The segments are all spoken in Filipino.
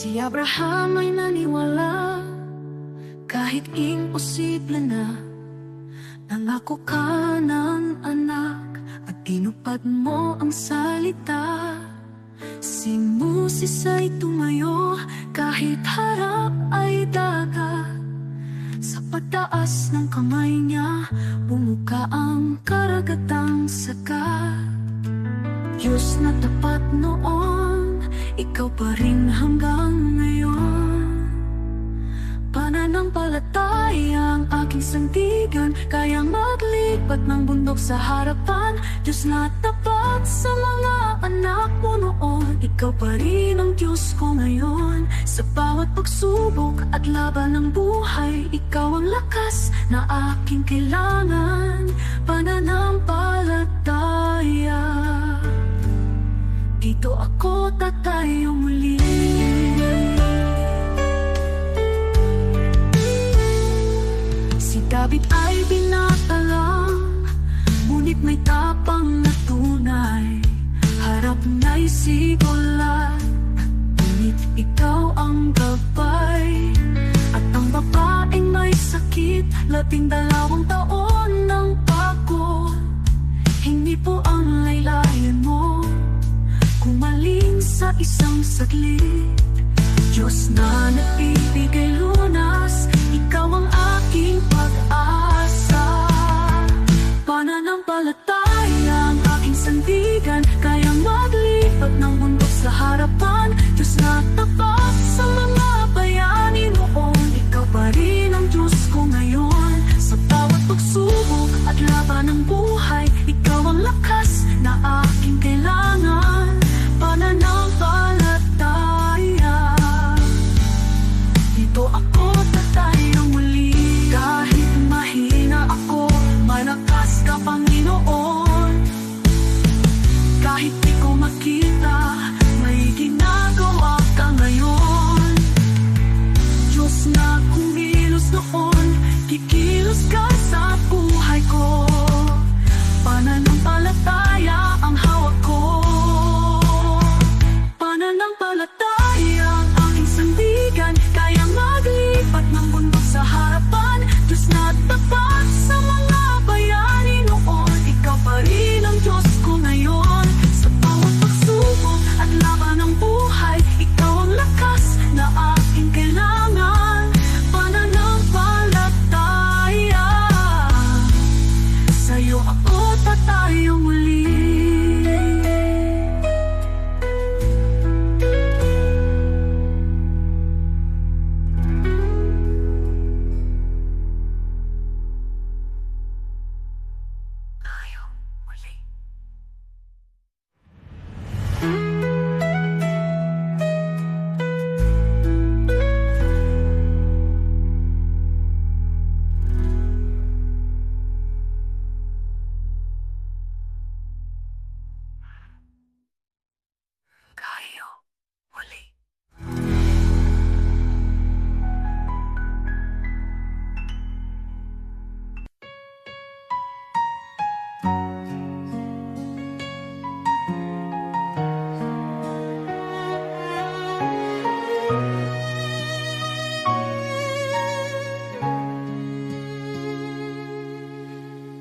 Si Abraham ay naniwala kahit imposible na. Nangako ka ng anak at tinupad mo ang salita. Si Moses ay tumayo kahit harap ay dagat. Sa pagtaas ng kamay niya, bumuka ang karagatang sagat. Diyos na tapat noon, ikaw pa rin hanggang ngayon. Pananampalataya ang aking sandigan, kayang maglipat ng bundok sa harapan. Diyos na tapat sa mga anak mo noon, ikaw pa rin ang Diyos ko ngayon. Sa bawat pagsubok at laban ng buhay, ikaw ang lakas na aking kailangan. Pananampalataya, dito ako tatayo muli. Si David ay binata lang, ngunit may tapang na tunay. Harap na'y sigolat, ngunit ikaw ang gabay. At ang babaeng may sakit, 12 taon ng pagod. Hindi po ang laylayan mo kumaling sa isang saglit. Diyos na nagbibigay lunas, ikaw ang aking pag-asa. Pananampalataya ang aking sandigan, kayang maglipat ng bundok sa harapan. Diyos na tapat sa mga bayani noon, ikaw pa rin ang Diyos ko ngayon. Sa bawat pagsubok at laban ng buhay, ikaw ang lakas na aking kailangan. Pananampalataya, dito ako tatayo muli. Kahit mahina ako, malakas ka Panginoon. Kahit di ko makita, may ginagawa ka ngayon. Diyos na kumilos noon, kikilos ka sa buhay ko. Pananampalataya ang hawak ko. Pananampalataya ang aking sandigan, kayang maglipat ng bundok sa harapan. Diyos na tapat sa mga bayani noon, ikaw pa rin ang Diyos ko ngayon. Sa bawat pagsubok at laban ng buhay, ikaw ang lakas na aking kailangan. Pananampalataya, sa'yo ako tatayo muli.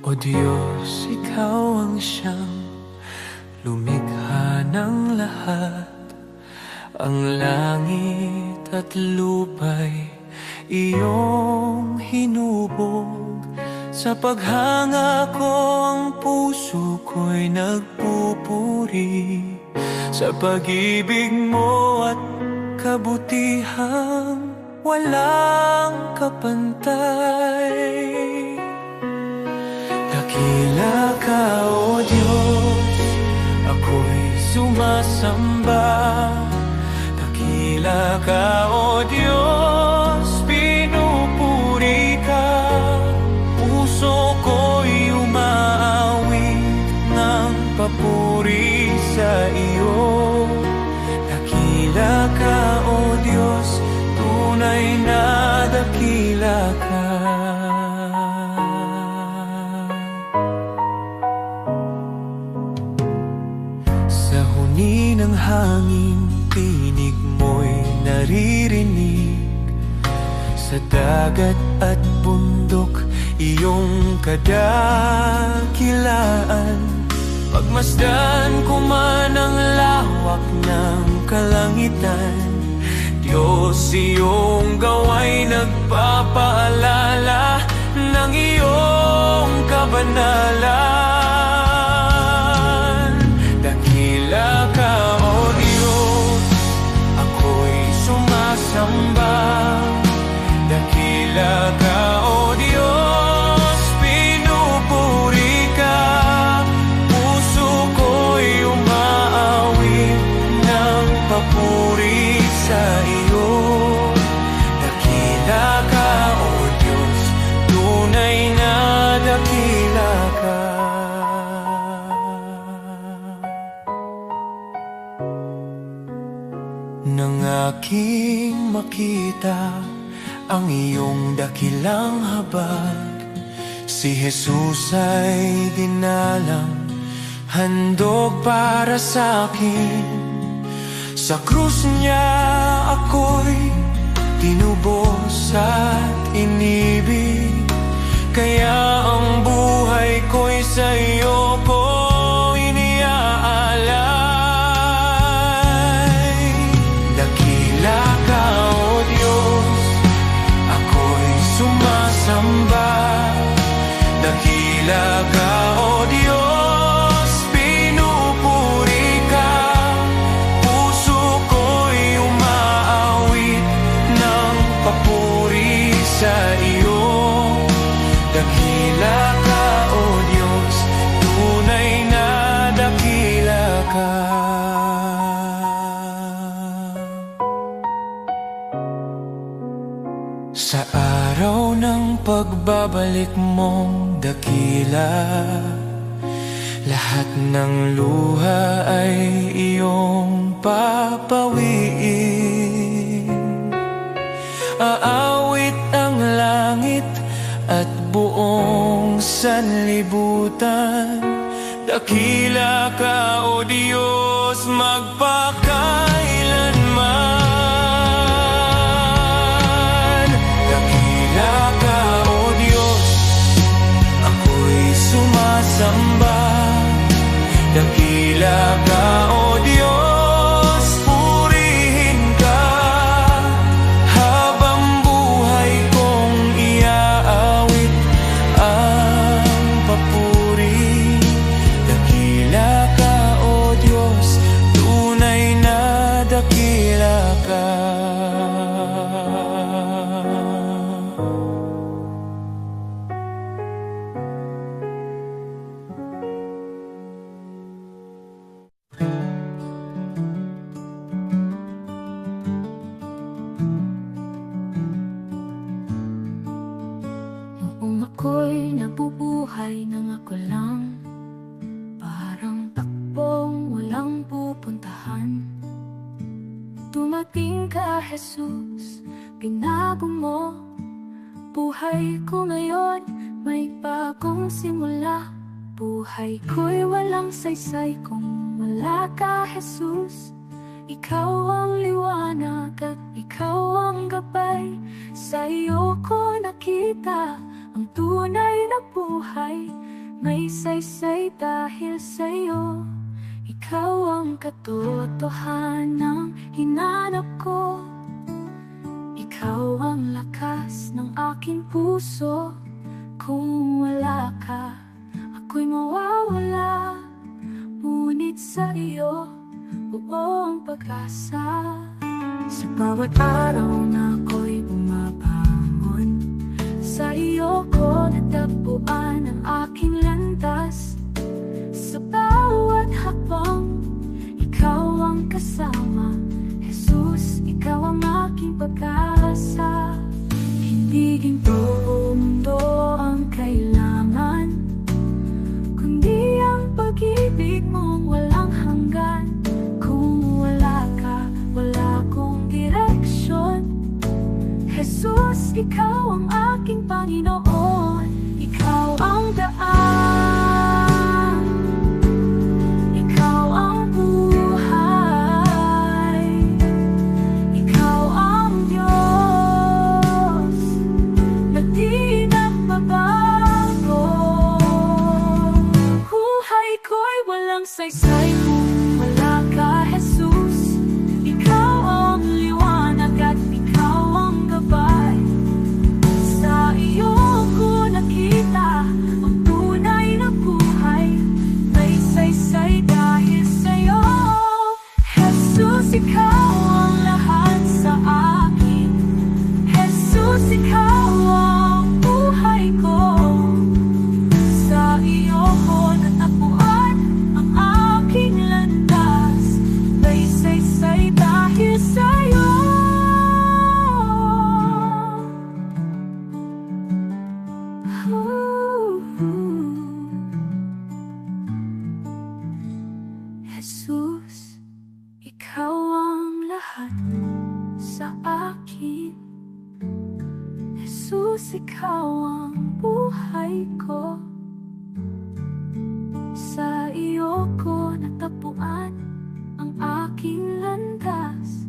O Diyos, ikaw ang siyang lumikha ng lahat. Ang langit at lupa'y iyong hinubog. Sa paghanga ko ang puso ko'y nagpupuri sa pag-ibig mo at kabutihang walang kapantay. Dakila ka, O Diyos, ako'y sumasamba. Dakila ka, O Diyos, pinupuri ka. Puso ko'y umaawit ng papuri sa iyo. Dakila ka, O Diyos, tunay na dakila ka. Sa huni ng hangin, tinig mo'y naririnig. Sa dagat at bundok, iyong kadakilaan. Pagmasdan ko man ang lawak ng kalangitan, Diyos, iyong gawa'y nagpapaalala ng iyong kabanalan. Dakila ka, O Diyos, ako'y sumasamba. Dakila ka, O Diyos, pinupuri ka. Puso ko'y umaawit ng papuri sa iyo. Dakila ka, O Diyos, tunay na dakila ka. Nang aking makita ang iyong dakilang habag, si Jesus ay ginalang, handog para sa akin. Sa krus niya ako'y tinubos at inibig, kaya ang buhay ko'y sa iyo ko iniaalay. Dakila ka, O Diyos, ako'y sumasamba. Dakila ka, O Diyos, pinupuri ka. Puso ko'y umaawit ng papuri sa iyo. Dakila ka, O Diyos, tunay na dakila ka. Sa araw ng pagbabalik mong dakila, lahat ng luha ay iyong papawiin. Aawit ang langit at buong sanlibutan. Dakila ka, O Diyos, magpakailanman. Dakila ka, O Diyos, ako'y sumasamba. Dakila ka, O Diyos, purihin ka. Habang buhay kong iaawit ang papuri. Dakila ka, O Diyos, tunay na dakila ka. Noong ako'y nabubuhay nang ako lang, parang takbong walang pupuntahan. Dumating ka, Jesus, binago mo buhay ko ngayon, may bagong simula. Buhay ko'y walang saysay kung wala ka, Jesus. Ikaw ang liwanag at ikaw ang gabay. Sa iyo ko nakita ang tunay na buhay. May saysay dahil sa iyo. Ikaw ang katotohanang hinanap ko. Ikaw ang lakas ng aking puso. Kung wala ka, ako'y mawawala. Ngunit sa iyo, buong pag-asa. Sa bawat araw na ako'y bumabangon, sa iyo ko natagpuan ang aking landas. Sa bawat hakbang, ikaw ang kasama. Jesus, ikaw ang aking pag-asa. Hindi ginto o mundo ang kailangan, kundi ang pag-ibig mong walang hanggan. Kung wala ka, wala akong direksyon. Jesus, ikaw ang aking Panginoon. Ikaw ang daan, ikaw ang buhay, ikaw ang Diyos. Jesus, ikaw ang buhay ko. Sa iyo ko natapuan ang aking landas.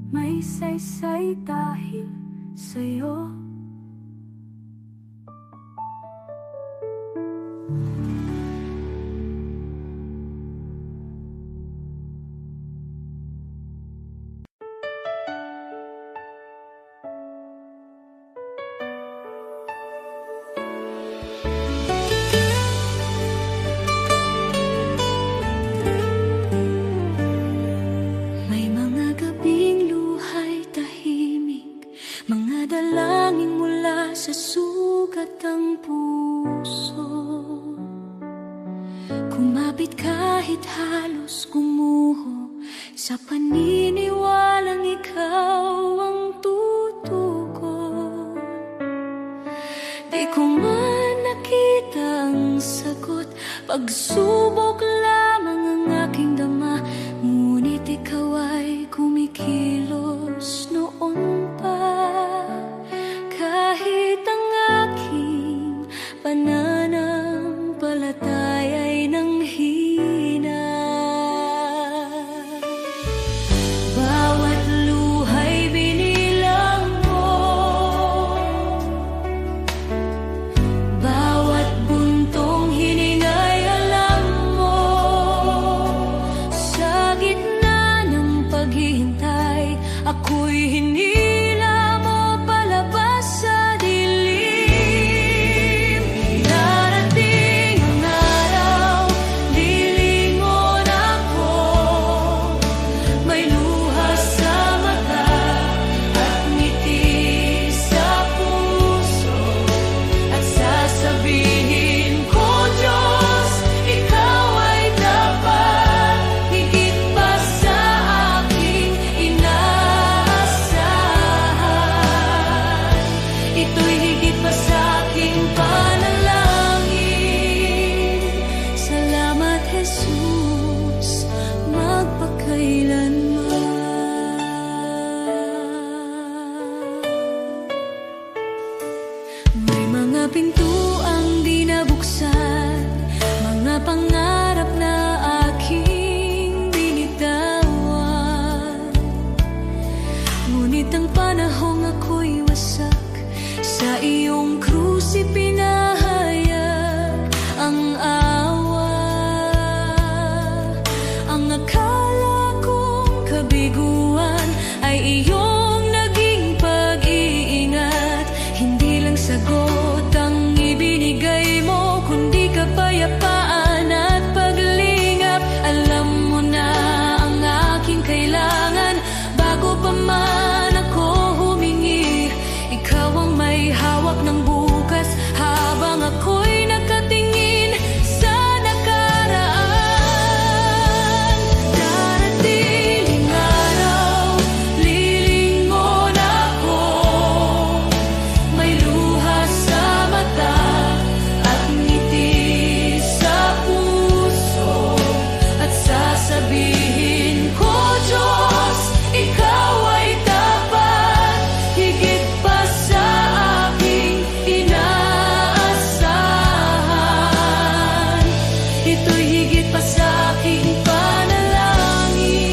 May saysay dahil sa'yo. May mga gabing luhay tahimik, mga dalangin mula sa sugat ng puso. Kumapit kahit halos gumuho, sa paniniwalang ikaw ang tutugon. Di ko man nakita ang sagot, pagsubok lamang ang aking dama. Ngunit ikaw ay kumikilos noon pa. Kahit ang aking pananampalataya ay nanghina. Bawat luhay binilang mo, bawat buntong hiningay alam mo. Sa gitna ng paghihintay, ako'y hinila mo palabas sa dilim. Darating ang araw, lilingon ako. May luha sa mata at ngiti sa puso. At sasabihin ko, Diyos, ikaw ay dapat. Higit pa sa aking inaasahan. Ito'y higit pa sa aking panalangin. Salamat, Jesus, magpakailanman. May mga pintuang di nabuksan, mga pangarap na aking binitawan. Ngunit ang panahong ako'y wasak, sa iyong krus ipinahayag ang awa. Ang akala kong kabiguan ay iyong naging pag-iingat. Hindi lang sagot ang ibinigay mo, kundi kapayapaan at paglingap. Alam mo na ang aking kailangan bago pa man ako humingi. Ikaw ang may hawak ng bukas habang ako'y nakatingin sa nakaraan. Darating ang araw, lilingon ako. May luha sa mata at ngiti sa puso. At sasabihin ko, Diyos, ikaw ay dapat. Higit pa sa aking inaasahan. Ito'y higit pa sa aking panalangin.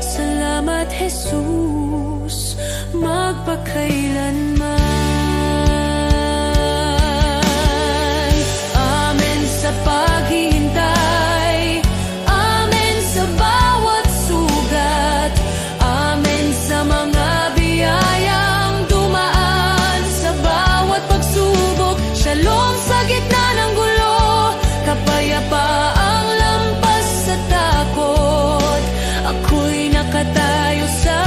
Salamat, Jesus, magpakailanman. Amen sa paghihintay, amen sa bawat sugat, amen sa mga biyayang dumaan sa bawat pagsubok. Shalom sa gitna ng gulo, kapayapaang lampas sa takot. Ako'y nakatayo sa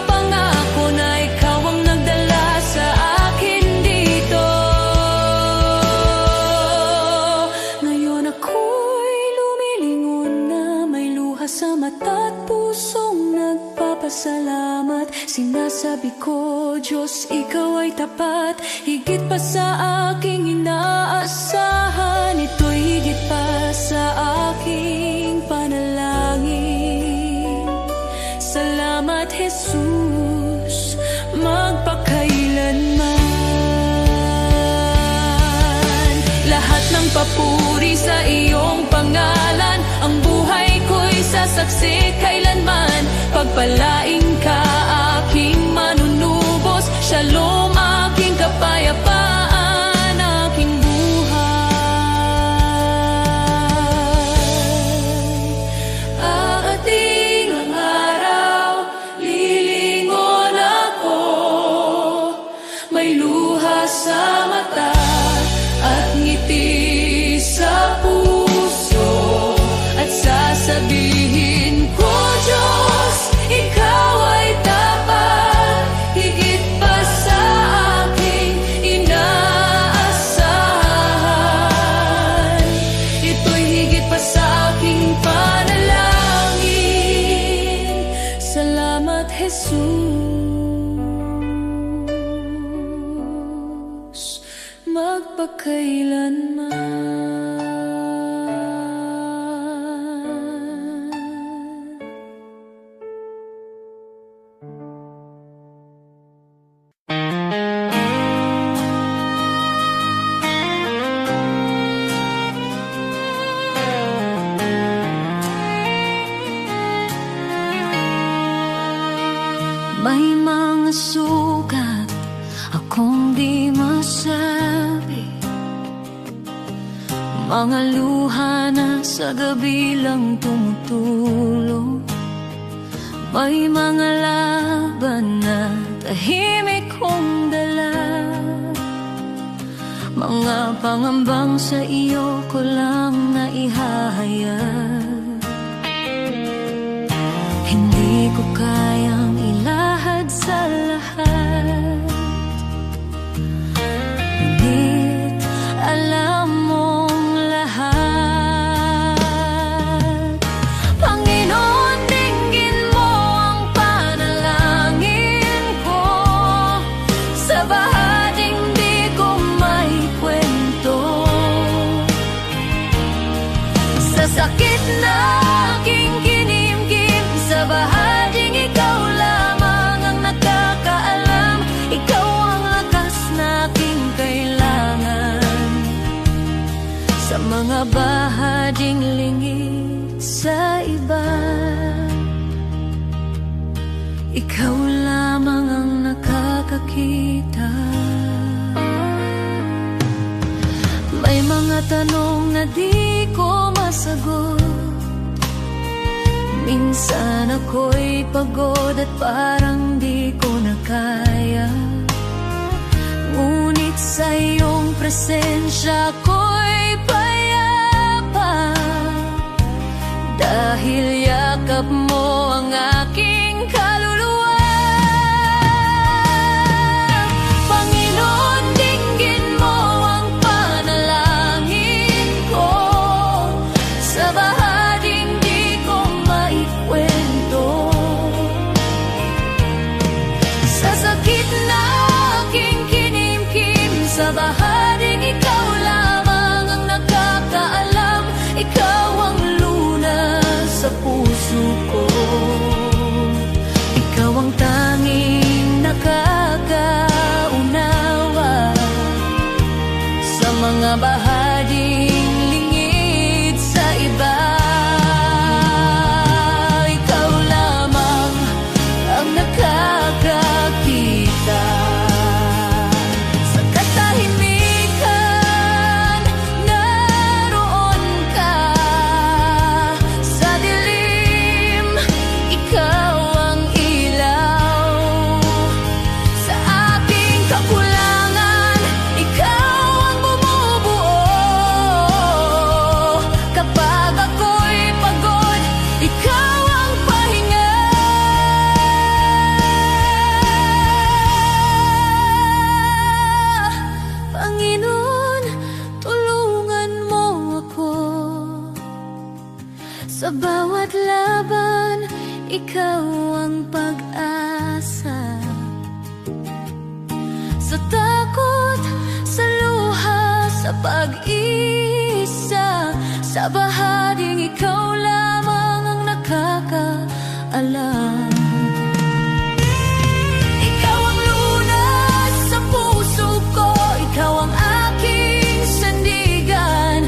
pangako na ikaw ang nagdala sa akin dito. Ngayon ako'y lumilingon na, may luha sa mata at pusong nagpapasalamat. Sinasabi ko, Diyos, ikaw ay tapat. Higit pa sa aking inaasahan. Ito'y higit pa sa aking panalangin. Salamat, Jesus, magpakailanman. papuri sa iyong pangalan. Ang buhay ko'y sasaksi kailanman. Pagpalaing ka aking manunubos, Shalom aking kapayapaan, aking buhay. Aating ang araw, lilingon ako, may luha sa mata at ngiti sa puso, at sasabihin ko, Diyos, Ikaw ay tapat, higit pa sa aking inaasahan. Ito'y higit pa sa aking panalangin. Salamat, Jesus, magpakailanman. May mga sugat akong di masabi, mga luha na sa gabi lang tumutulong. May mga laban na tahimik kong dala, mga pangambang sa iyo ko lang naihahayag. Hindi ko kayang ilahad sa lahat, ngunit alam mong lahat. Panginoon, dinggin mo ang panalangin ko, sa bahaging di ko may kwento, sa sakit na aking kinimkim, sa bahaging ikaw lamang ang nakakaalam. Ikaw ang lakas na aking kailangan, sa mga bahaging lingid sa iba. Ikaw lamang ang nakakakita. May mga tanong na di ko masagot, minsan ako'y pagod at parang di ko na kaya, ngunit sa iyong presensya ko'y payapa, dahil yakap mo ang aking kaluluwa. Panginoon, dinggin mo ang panalangin ko, sa bahaging di ko maikwento, sa sakit na aking kinimkim, sa bahaging ikaw lamang ang nakakaalam. Ikaw ang lunas sa puso ko, ikaw ang tanging nakakaunawa, sa mga bahaging lingid sa iba. Ikaw lamang ang nakakakita, sa katahimikan naroon ka, sa dilim ikaw ang ilaw, sa aking kakulangan ikaw ang bumubuo, kapag ako'y pagod ikaw ang pahinga. Panginoon, tulungan mo ako, sa bawat laban ikaw ang pag-asa, sa takot, sa luha, sa pag-isa, sa bahaging ikaw lamang ang nakakaalam. Ikaw ang lunas sa puso ko, ikaw ang aking sandigan,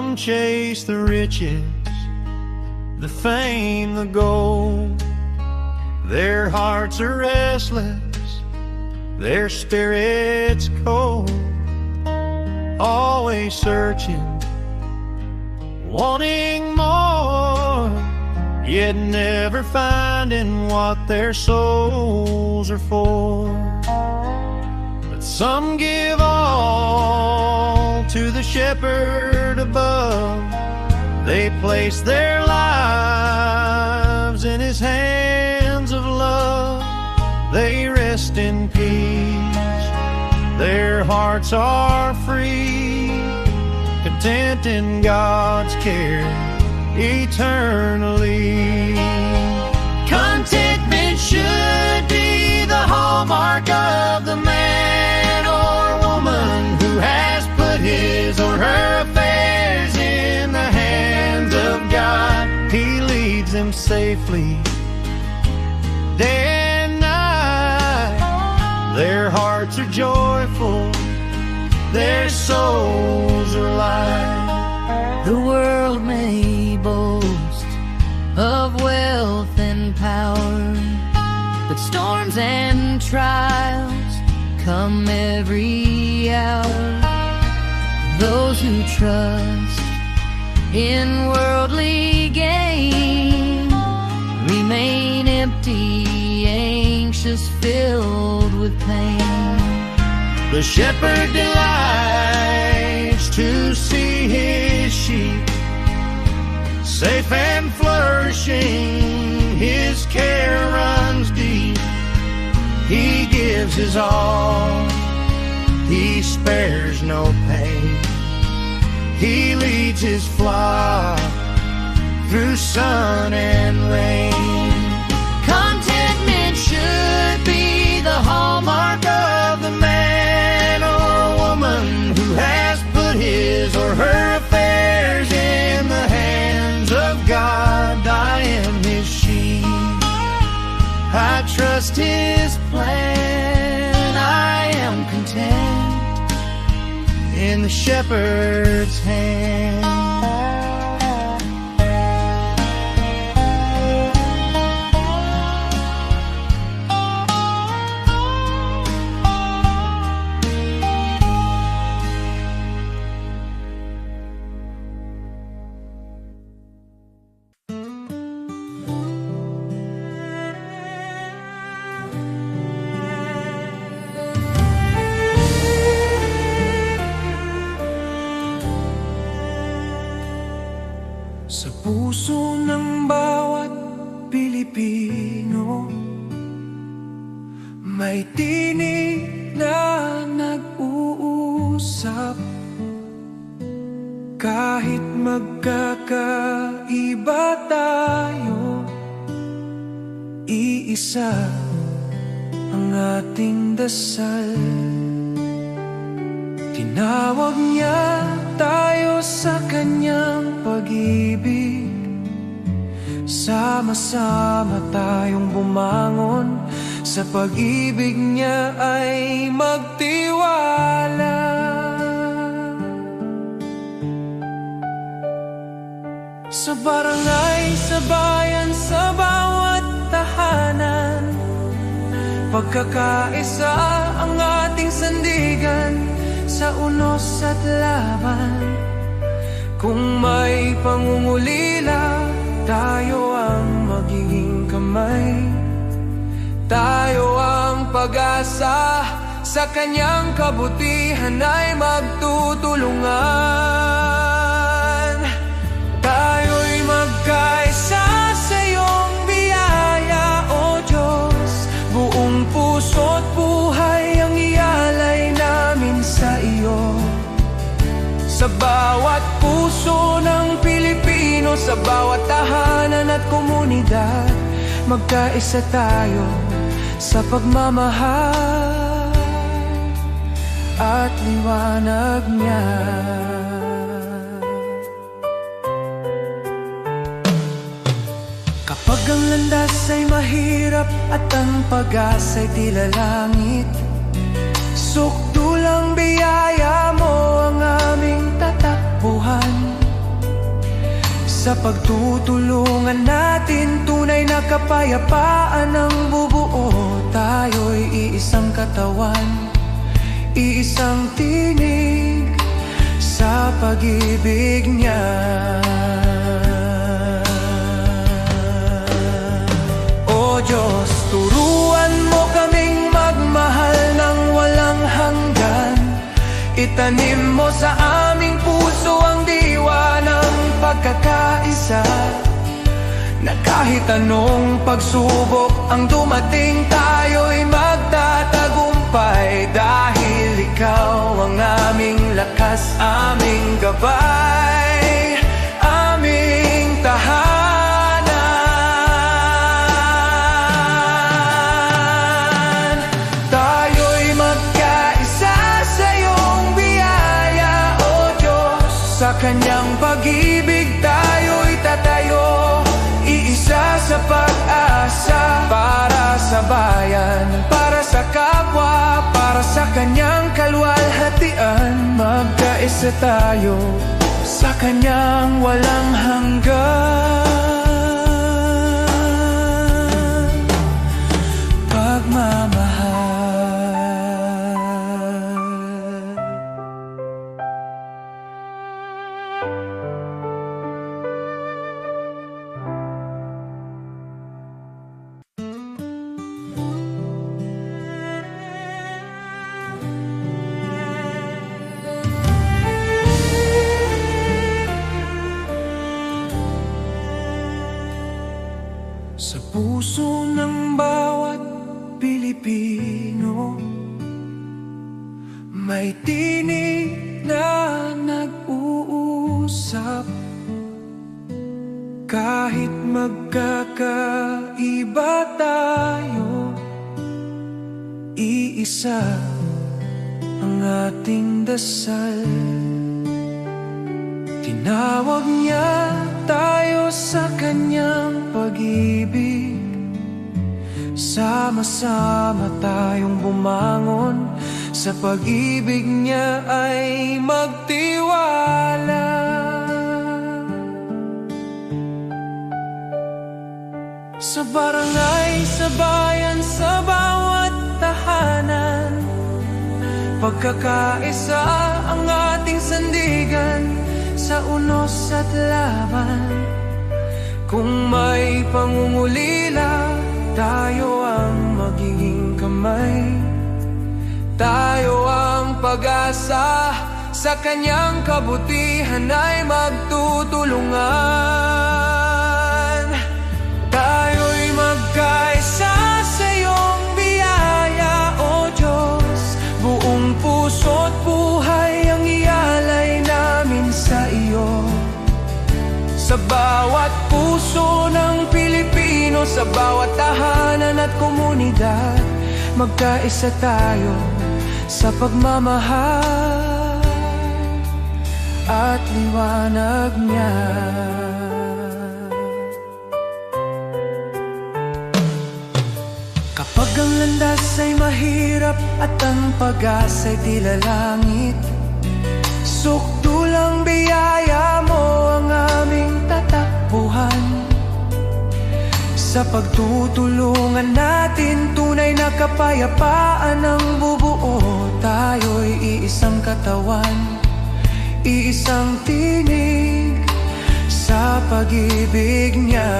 Some chase the riches, the fame, the gold. Their hearts are restless, their spirits cold. Always searching, wanting more, yet never finding what their souls are for. But some give all to the shepherd above. They place their lives in his hands of love. They rest in peace, their hearts are free, content in God's care eternally. Contentment should be the hallmark of the man or woman who has put his or her affairs in the hands of God. He leads them safely day and night. Their hearts are joyful, their souls are light. The world may boast of wealth and power, but storms and trials come every hour. Those who trust in worldly gain remain empty, anxious, filled with pain. The shepherd delights to see his sheep safe and flourishing. His care runs deep. He gives his all, he spares no pain. He leads his flock through sun and rain. Contentment should be the hallmark of the man or woman who has put his or her affairs in the hands of God. I am his sheep, I trust his plan. I am content in the shepherd's hand. Sa puso ng bawat Pilipino may tinig na nag-uusap. Kahit magkakaiba tayo, iisa ang ating dasal. Tinawag niya tayo sa kanyang pag-ibig. Sama-sama tayong bumangon, sa pag-ibig niya ay magtiwala. Sa barangay, sa bayan, sa bawat tahanan, pagkakaisa ang ating sandigan. Sa unos at laban, kung may pangungulila, tayo ang magiging kamay. Tayo ang pag-asa, sa kanyang kabutihan ay magtutulungan. Tayo'y magkaisa sa iyong biyaya, O Diyos. Buong puso't buhay ang ialay namin sa iyo. Sa bawat puso ng Pilipino, sa bawat tahanan at komunidad, magkaisa tayo sa pagmamahal at liwanag niya. Kapag ang landas ay mahirap at ang pag-asa'y tila langit, sukdulang biyaya mo ang aming tatakbuhan. Sa pagtutulungan natin, tunay na kapayapaan ang bubuo. Tayo'y iisang katawan, iisang tinig sa pag-ibig niya. O Diyos, turuan mo kaming magmahal ng walang hanggan. Itanim mo sa aming puso ang diwa ng pagkakaisa, na kahit anong pagsubok ang dumating, tayo'y magtatagumpay. Dahil ikaw ang aming lakas, aming gabay, aming tahanan. Tayo'y magkaisa sa iyong biyaya, O Diyos. Sa kanyang pag-ibig tayo'y tatayo, iisa sa pag-asa. Para sa bayan, para sa kapwa, para sa kanyang kaluwalhatian. Magkaisa tayo sa kanyang walang hanggan pagmamahal. Sa puso ng bawat Pilipino, may tinig na nag-uusap. Kahit magkakaiba tayo, iisa ang ating dasal. Tinawag niya tayo sa kanyang pag-ibig. Sama-sama tayong bumangon, sa pag-ibig niya ay magtiwala. Sa barangay, sa bayan, sa bawat tahanan, pagkakaisa ang ating sandigan. Sa unos at laban, kung may pangungulila, tayo ang magiging kamay. Tayo ang pag-asa, sa kanyang kabutihan ay magtutulungan. Tayo'y magkaisa sa iyong biyaya, O Diyos. Buong puso't buhay ang ialay namin sa iyo. Sa bawat puso ng Pilipino, sa bawat tahanan at komunidad, magkaisa tayo sa pagmamahal at liwanag niya. Kapag ang landas ay mahirap at ang pag-asa'y tila langit, sukdulang biyaya mo ang aming tatakbuhan. Sa pagtutulungan natin, tunay na kapayapaan ang bubuo. Tayo'y iisang katawan, iisang tinig sa pag-ibig niya.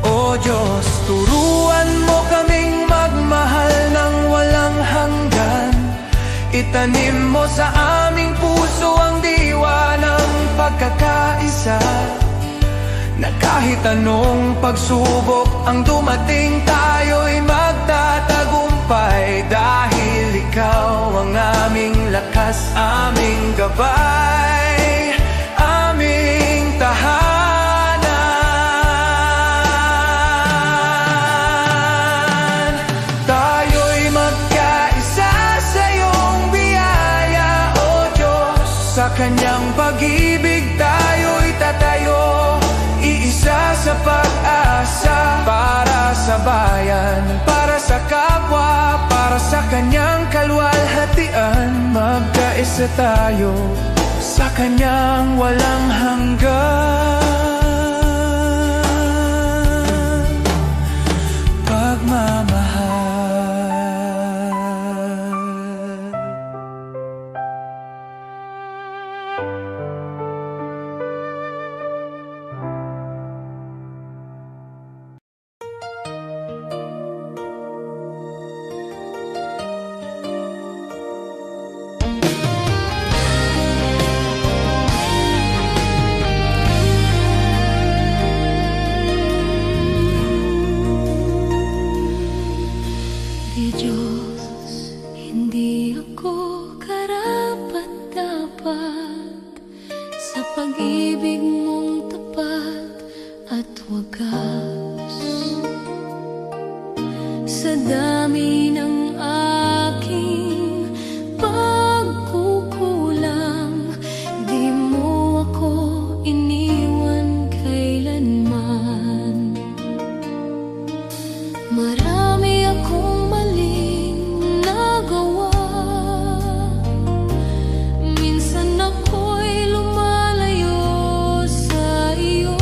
O Diyos, turuan mo kaming magmahal ng walang hanggan. Itanim mo sa aming puso ang diwa ng pagkakaisa, na kahit anong pagsubok ang dumating, tayo'y magtatagumpay. Dahil ikaw ang aming lakas, aming gabay, aming tahanan. Tayo'y magkaisa sa iyong biyaya, O Diyos. Sa kanyang pag-ibig tayo'y tatayo, iisa sa pag-asa. Para sa bayan, para sa kapwa, para sa kanyang kaluwalhatian. Magkaisa pag-asa tayo sa kanyang walang hanggan. Pagmamahal. Di Diyos, hindi ako karapat-dapat sa pag-ibig mong tapat at wagas. Sa dami ng aking pagkukulang, di mo ako iniwan kailanman. Marami akong maling nagawa. Minsan ako'y lumalayo sa iyo.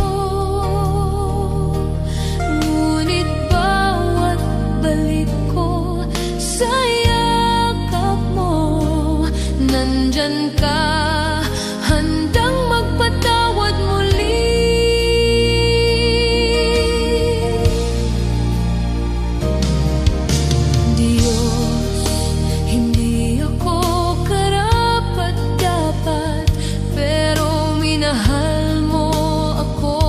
Ngunit bawat balik ko sa yakap mo, nandyan ka, handang magpatawad muli. Diyos, hindi ako karapat-dapat, pero minahal mo ako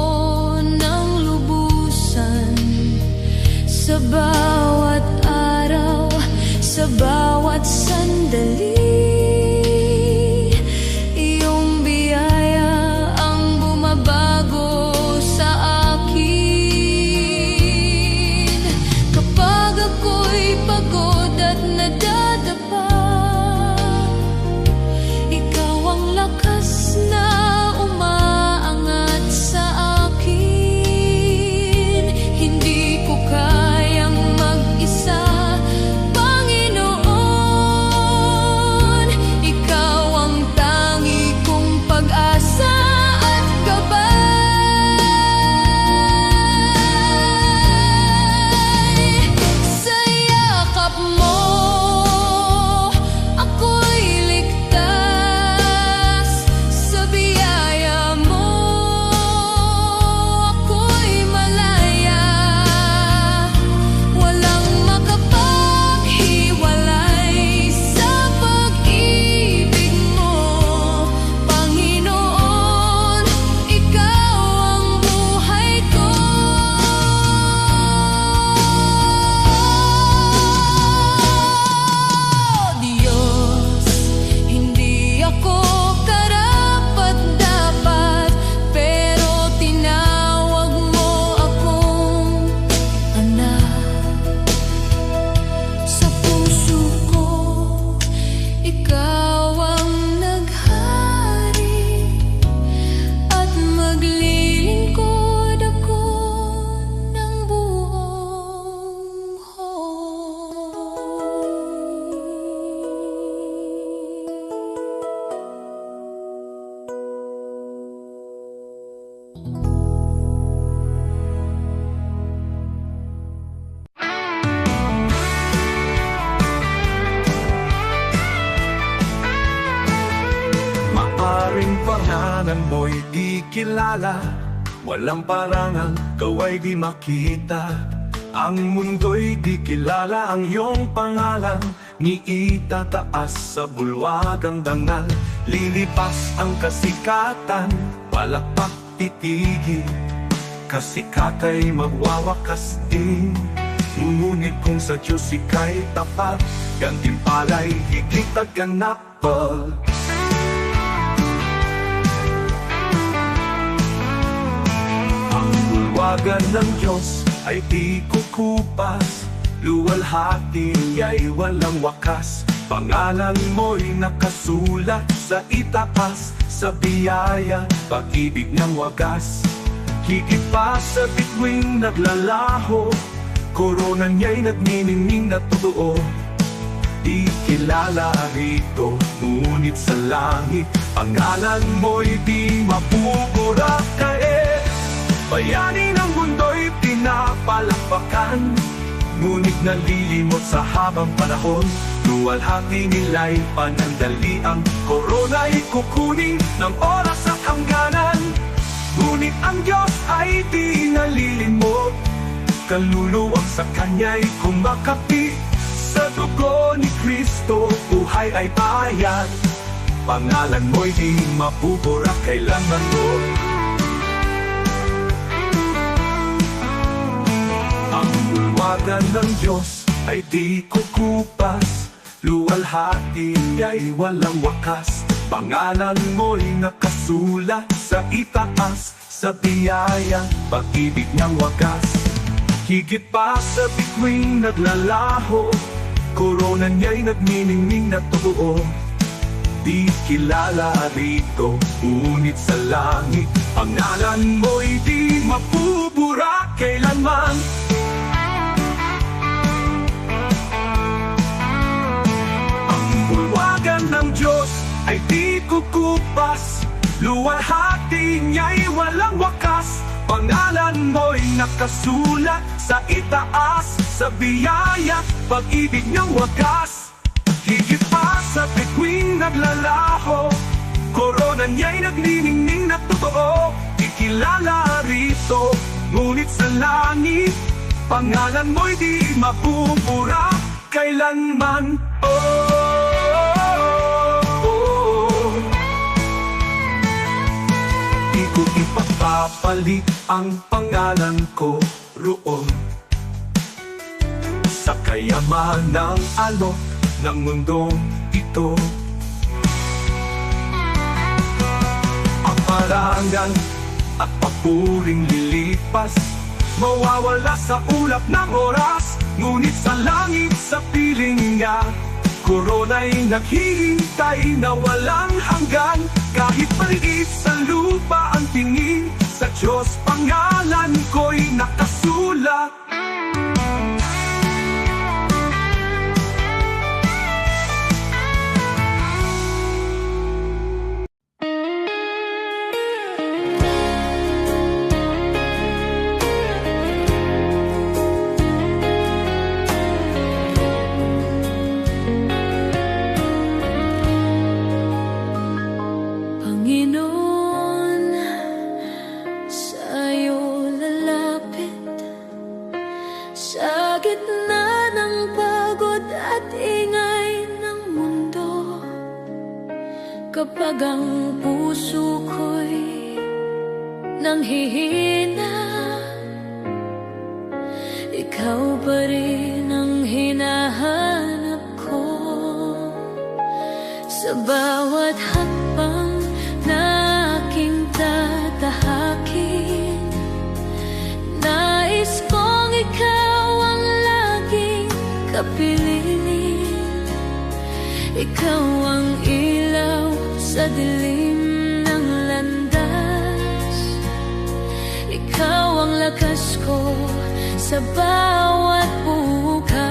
ng lubusan. Sa bawat araw, sa bawat sandali, iyong biyaya ang bumabago sa akin. Kapag ako'y pagod at nadadapa, ikaw ang lakas na umaangat sa akin. Hindi ko kayang mag-isa, Panginoon. Ikaw ang tangi kong pag-asa at gabay. Sa yakap mo, ako'y ligtas. Sa biyaya mo, ako'y malaya. Walang makapaghiwalay sa pag-ibig mo, Panginoon. Ikaw ang buhay ko. Diyos, hindi ako karapat-dapat, pero tinawag mo akong anak. Sa puso ko, ikaw ang naghari, at maglilingkod ako ng buong Maaring pangalan mo'y di kilala, walang parangal, kaway di makita. Ang mundo'y di kilala ang iyong pangalan, ni itataas sa bulwagang dangal. Lilipas ang kasikatan, palakpak titigil, kasikata'y magwawakas din. Ngunit kung sa Diyos ika'y tapat, gantimpala'y higit at ganapal. Ang bulwagan ng Diyos ay di kukupas, luwalhati niya'y walang wakas. Pangalan mo'y nakasulat sa itaas, sa biyaya, pag-ibig ng wagas. Higit pa sa bituing naglalaho, korona niya'y nagniningning na totoo. di kilala rito, ngunit sa langit pangalan mo'y di mapupura. Kaya bayani ng mundo'y pinapalakpakan, ngunit nalilimot sa habang panahon. Luwalhati nila'y panandali, ang korona'y kukunin ng oras at hangganan. Ngunit ang Diyos ay di nalilimot, kaluluwang sa Kanya'y kumakapi. Sa dugo ni Kristo, buhay ay bayan, pangalan mo'y di mapupura kailanman mo. Ang bulwagan ng Diyos ay di kukupas, luwalhati ay walang wakas. Pangalan mo'y nakasulat sa itaas, sa biyaya, pag-ibig niyang wagas. Higit pa sa bituing naglalaho, korona niya'y nagniningning na totoo. Di kilala rito, ngunit sa langit pangalan mo'y di mapupura kailanman. Ang bulwagan ng Diyos ay di kukupas, luwalhati niya'y walang wakas. Pangalan mo'y nakasulat sa itaas, sa biyaya, pag-ibig niyang wagas. Higit pa sa bituing naglalaho, korona niya'y nagniningning na totoo. Ikilala rito, ngunit sa langit pangalan mo'y di mapupura kailanman. Di ko ipapapalit ang pangalan ko roon sa kayamanang alok ng mundong ito. Ang parangal at papuring lilipas, mawawala sa ulap ng oras. Ngunit sa langit, sa piling niya, korona'y naghihintay na walang hanggan. Kahit maliit sa lupa ang tingin, sa Diyos pangalan ko'y nakasulat. Panginoon, sa'yo lalapit, sa gitna ng pagod at ingay ng mundo. Kapag ang puso ko'y nanghihina, ikaw pa rin ang hinahanap ko. Sa bawat hakbang na aking tatahakin, nais kong ikaw ang laging kapiling. Ikaw ang ilaw sa dilim ng landas, ikaw ang lakas ko sa bawat bukas.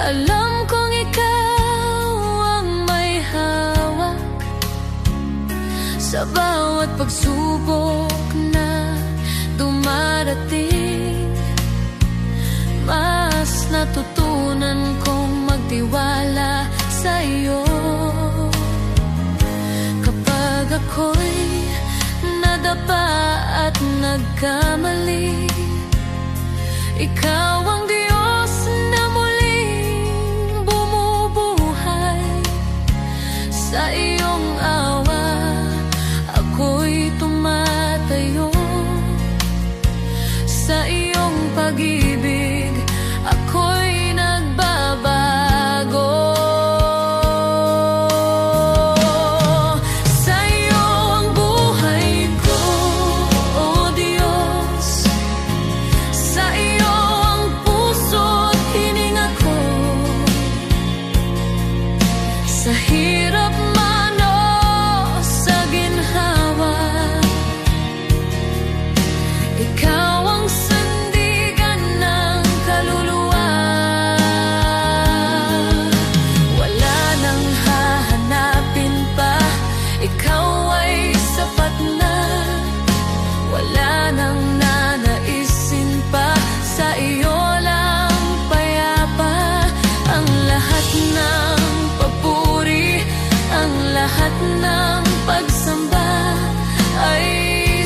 Alam kong ikaw ang may hawak sa bawat pagsubok darating, mas natutunan kong magtiwala sa iyo. Kapag ako'y nadapa at nagkamali, ikaw ang Diyos na muling bumubuhay. Sa iyong awa ako'y tumatayo, sa iyong pag-ibig ako'y nagbabago. Sa iyo ang buhay ko, O Diyos. Sa iyo ang puso't hininga ko. Sa hirap man o sa ginhawa, ikaw ang sandigan ng kaluluwa. Wala nang hahanapin pa, ikaw ay sapat na. Wala nang nanaisin pa, sa iyo lang payapa. Ang lahat ng papuri, ang lahat ng pagsamba ay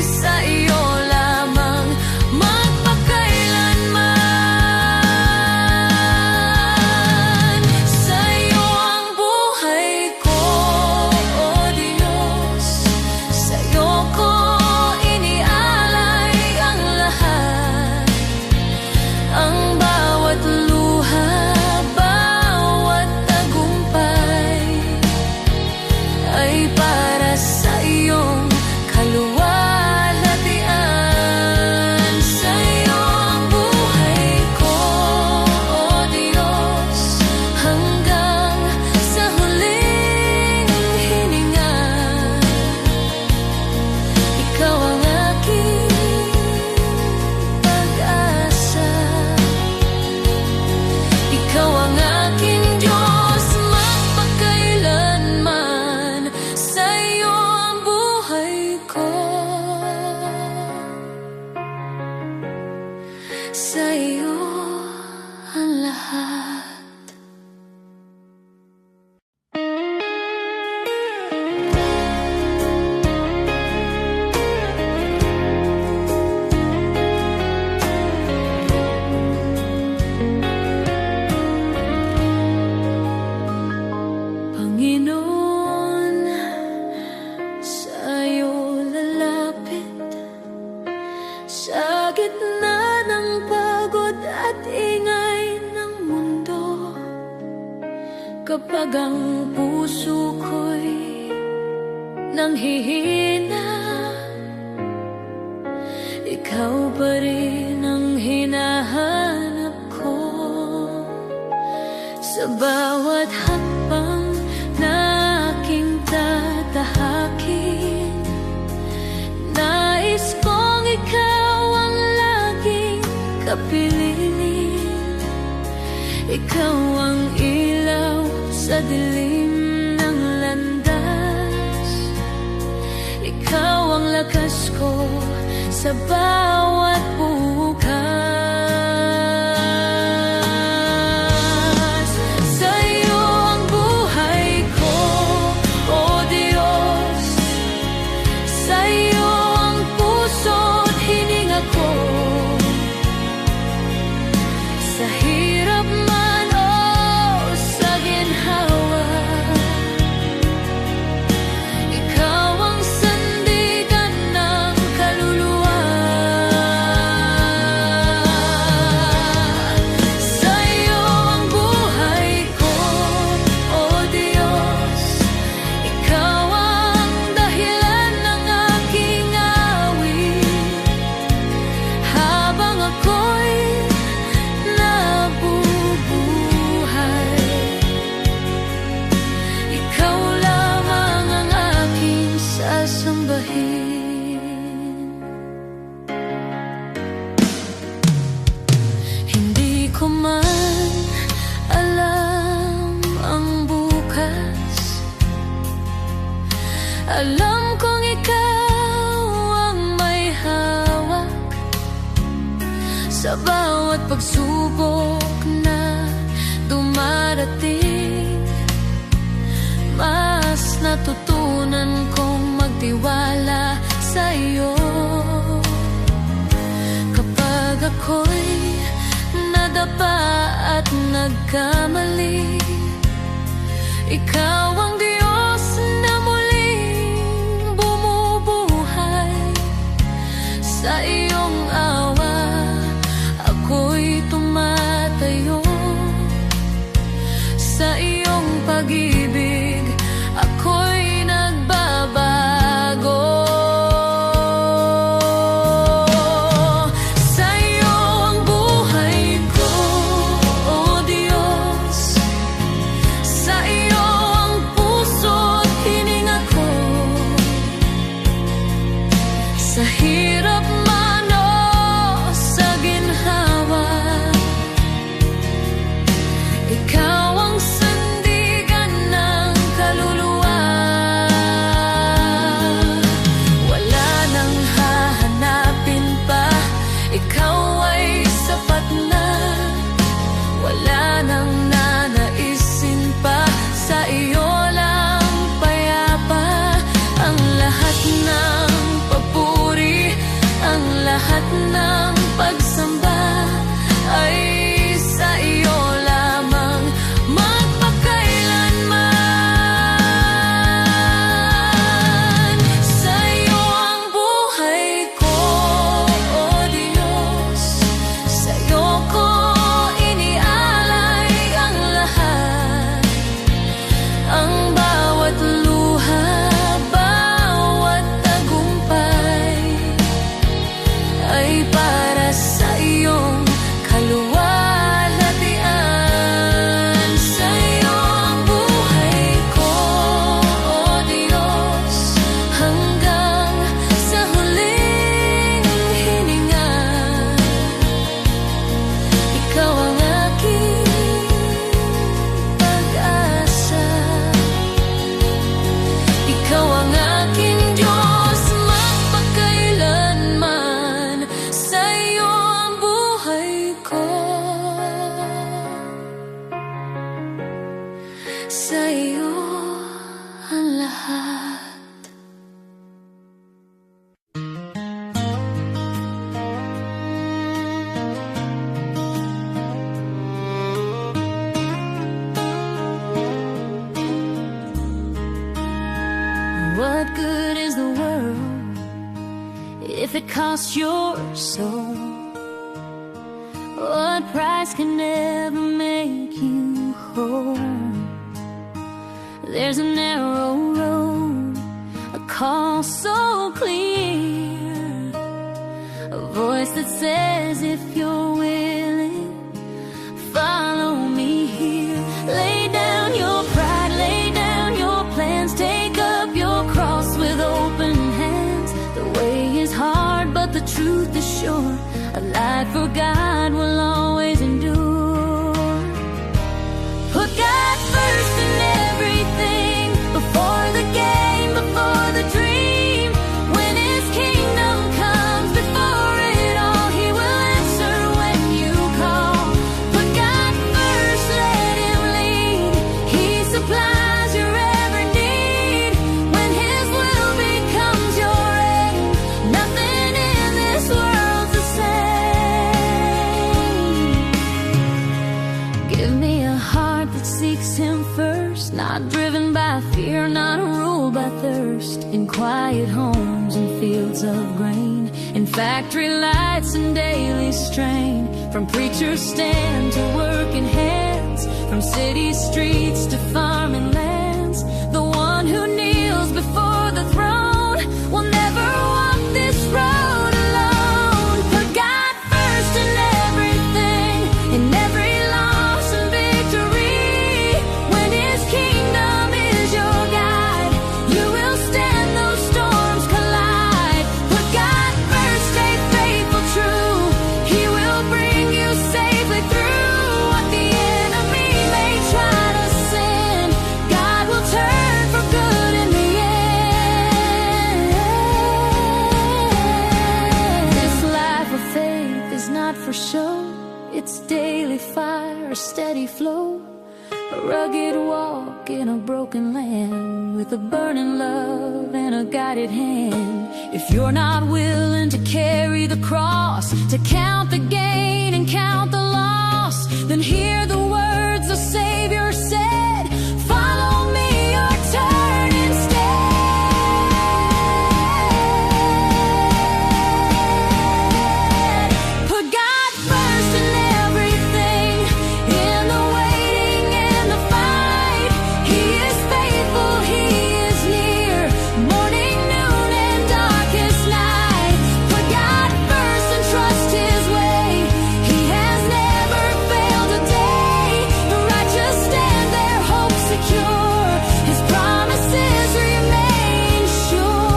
sa iyo lamang magpakailanman. Sa iyo ang buhay ko, O Diyos. Sa iyo ko inialay ang lahat. Ang bawat luha, bawat tagumpay ay para sa iyong kaluwalhatian. Sa iyo ang buhay ko, O Diyos, hanggang sa huling hininga. Ikaw ang aking pag-asa, ikaw ang aking Diyos magpakailanman. Sa iyo ang buhay ko, sa iyo ang lahat. Panginoon, sa iyo lalapit, sa gitna ng pagod at ingay ng mundo. Kapag ang puso ko'y nanghihina, ikaw pa rin ang hinahanap ko. Sa bawat hakbang na aking tatahakin, nais kong ikaw ang laging kapiling. Ikaw ang ilaw sa dilim ng landas, ikaw ang lakas ko sa bawat bukas. Sa iyo ang buhay ko, O Diyos. Sa iyo ang puso't hininga ko. Sa hirap man o sa ginhawa, ikaw ang sandigan ng kaluluwa. Sa iyo ang buhay ko, O Diyos. Ikaw ang dahilan ng aking awit. Habang ako'y nabubuhay, ikaw lamang ang aking sasambahin. Hindi ko man alam ang bukas, alam kong ikaw ang may hawak. Sa bawat pagsubok na dumarating, mas natutunan kong magtiwala sa iyo. Kapag ako'y nadapa at nagkamali, ikaw ang Diyos na muling bumubuhay. Sa iyong awa ako'y tumatayo, sa iyong pag-ibig ako'y nagbabago. Sa iyo ang buhay ko, O Diyos. Sa iyo ang puso't hininga ko. Sa hirap man o sa ginhawa, ikaw ang sandigan ng kaluluwa. Wala nang hahanapin pa, ikaw ay sapat na. Wala nang nanaisin pa, sa iyo lang payapa. Ang lahat ng papuri, ang lahat ng pagsamba ay sa iyo lamang magpakailanman. Sa iyo ang buhay ko, O Diyos. Sa iyo ko inialay ang lahat. Ang bawat luha, bawat tagumpay ay para sa iyong kaluwalhatian. Sa iyo ang buhay ko, O Diyos, hanggang sa huling hininga. Ikaw ang aking pag-asa. Ikaw ang aking Diyos magpakailanman. Sa iyo ang buhay ko. Sa iyo ang lahat. What good is the world if it costs your soul? What price can ever make you whole? There's a narrow road, a call so clear, a voice that says if you're willing, follow me here. Lay down your pride, lay down your plans, take up your cross with open hands. The way is hard, but the truth is sure. A life for God will always endure. Put God first in everything, before the game, before the dream. When His kingdom comes before it all, He will answer when you call. Put God first, let Him lead. He supplies your every need. When His will becomes your end, nothing in this world's the same. Give me a heart that seeks Him first, not driven by fear, not ruled by thirst. In quiet homes and fields of grain, in factory lights and daily strain, from preacher's stand to working hands, from city streets to farming lands. The one who kneels before the throne will never walk this road alone. Put God first in everything, in every loss and victory. When His kingdom is your guide, you will stand those storms collide. Put God first, stay faithful, true. He will bring you safely through what the enemy may try to send. God show. It's daily fire, a steady flow, a rugged walk in a broken land, with a burning love and a guided hand. If you're not willing to carry the cross, to count the gain and count the loss, then hear the words the Savior said, follow me or turn instead. Put God first in everything, in the waiting and the fight. He is faithful, He is near, morning, noon, and darkest night. Put God first and trust His way. He has never failed a day. The righteous stand their hope secure. His promises remain sure.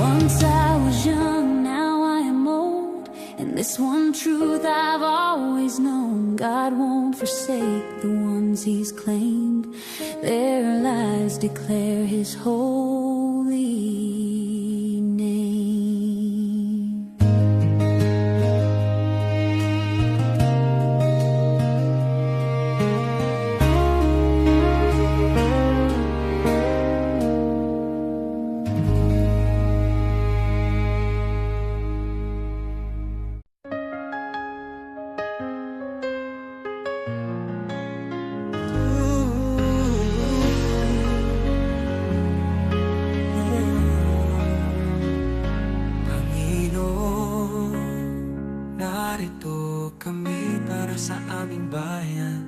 Once I was young, now I am old, and this one truth I've always known: God won't forsake the ones He's claimed. Their lives declare His holy name. Panginoon, narito kami para sa aming bayan.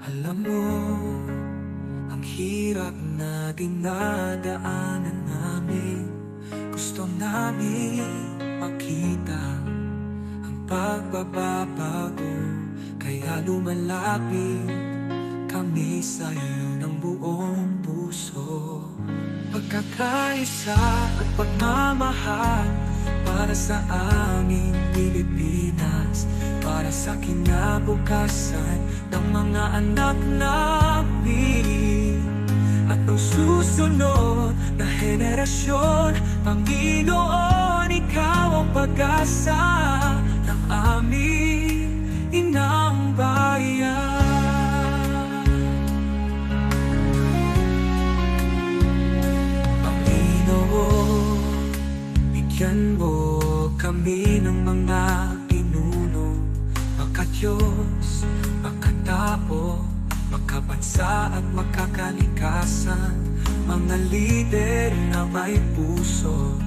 Alam mo, ang hirap na dinadaanan namin. Gusto namin makita ang pagbabago, kaya lumalapit kami sa iyo ng buong puso. Pagkakaisa at pagmamahal para sa aming Pilipinas, para sa kinabukasan ng mga anak namin at ang susunod na henerasyon. Panginoon, Ikaw ang pag-asa ng aming inang bayan. Bigyan mo kami ng mga pinuno, makadiyos, makatao, makabansa at makakalikasan. Mga lider na may puso,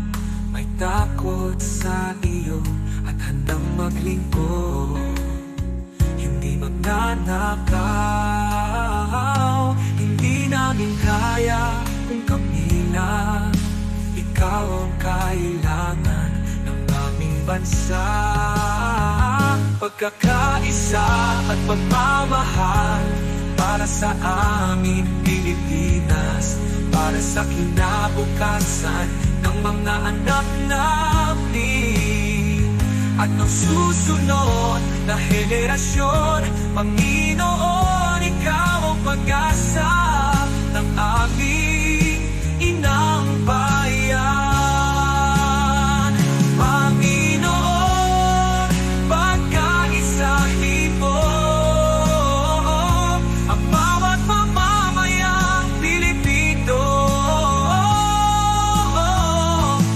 may takot sa iyo at handang maglingkod. Hindi magnanakaw, hindi namin kaya kung kami lang. Ikaw ang kailangan ng aming bansa. Pagkakaisa at pagmamahal para sa aming Pilipinas, para sa kinabukasan ng mga anak namin at ng susunod na henerasyon. Panginoon, Ikaw ang pag-asa ng aming inang bayan. Panginoon, pagkaisahin mo ang bawat mamamayang Pilipino.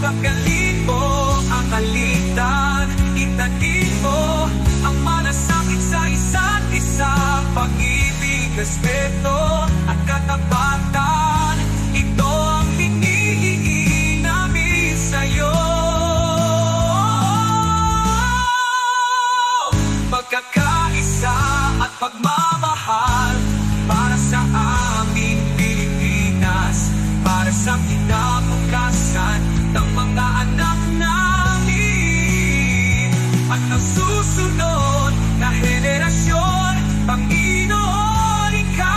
Kagalin mo ang alitan, itanin mo ang malasakit sa isa't isa. Pag-ibig, respeto at katapatan, ito ang hinihingi namin sa'yo. Pagkakaisa at pagmamahal para sa aming Pilipinas, para sa kinabukasan ng mga anak namin at ang susunod na henerasyon. Panginoon, Ikaw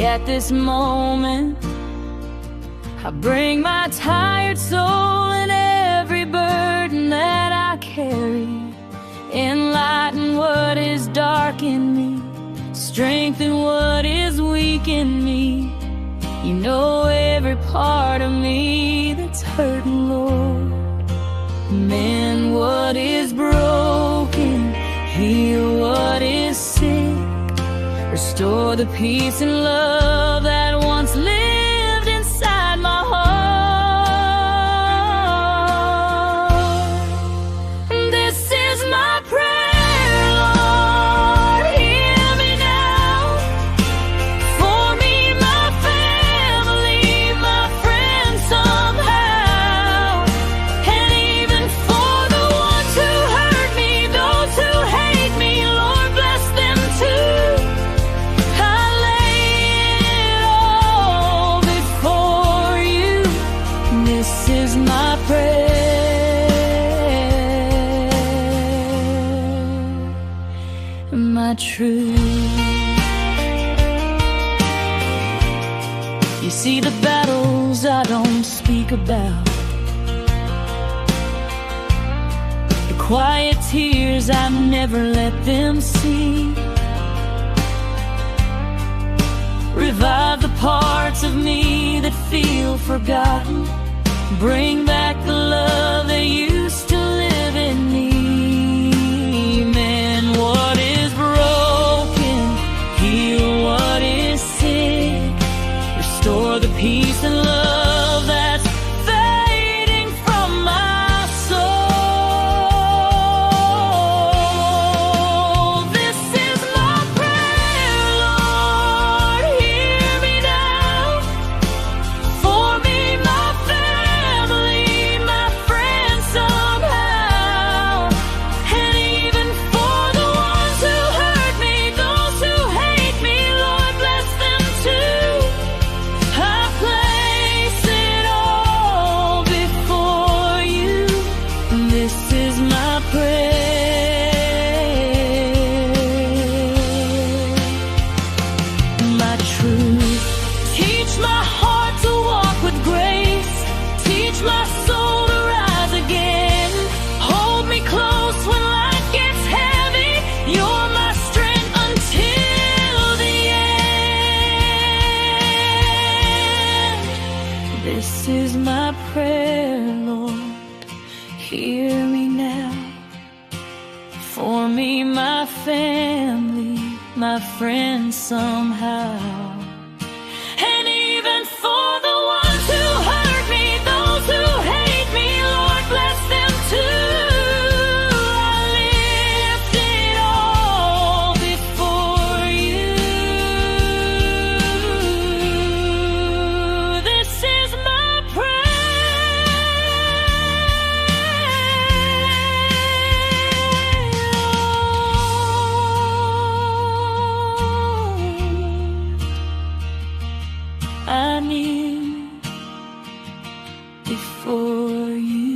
at this moment, I bring my tired soul and every burden that I carry. Enlighten what is dark in me, strengthen what is weak in me. You know every part of me that's hurting, Lord. Mend what is broken, heal what is sick, restore the peace and love that once lived inside my heart. This is my prayer, Lord, hear me now. For me, my family, my friends somehow, and even for the ones who hurt me, those who hate me, Lord, bless them too. I lay it all before you. This is my prayer, my truth. You see the battles I don't speak about, the quiet tears I never let them see. Revive the parts of me that feel forgotten. Bring back the love that used to live in me. Mend what is broken, heal what is sick, restore the peace and love that's fading from my soul. This is my prayer, Lord, hear me now. For me, my family, my friends somehow, and even for the ones who hurt me, those who hate me, Lord, bless them too. I place it all before you. This is my prayer, my truth. Teach my heart to walk with grace. Teach my soul to rise again. Hold me close when life gets heavy. You're my strength until the end. This is my prayer, Lord, hear me now. For me, my family, my friends somehow, and even for the ones who hurt me, those who hate me, Lord, bless them too. I lift it all before you. This is my prayer. I kneel before you.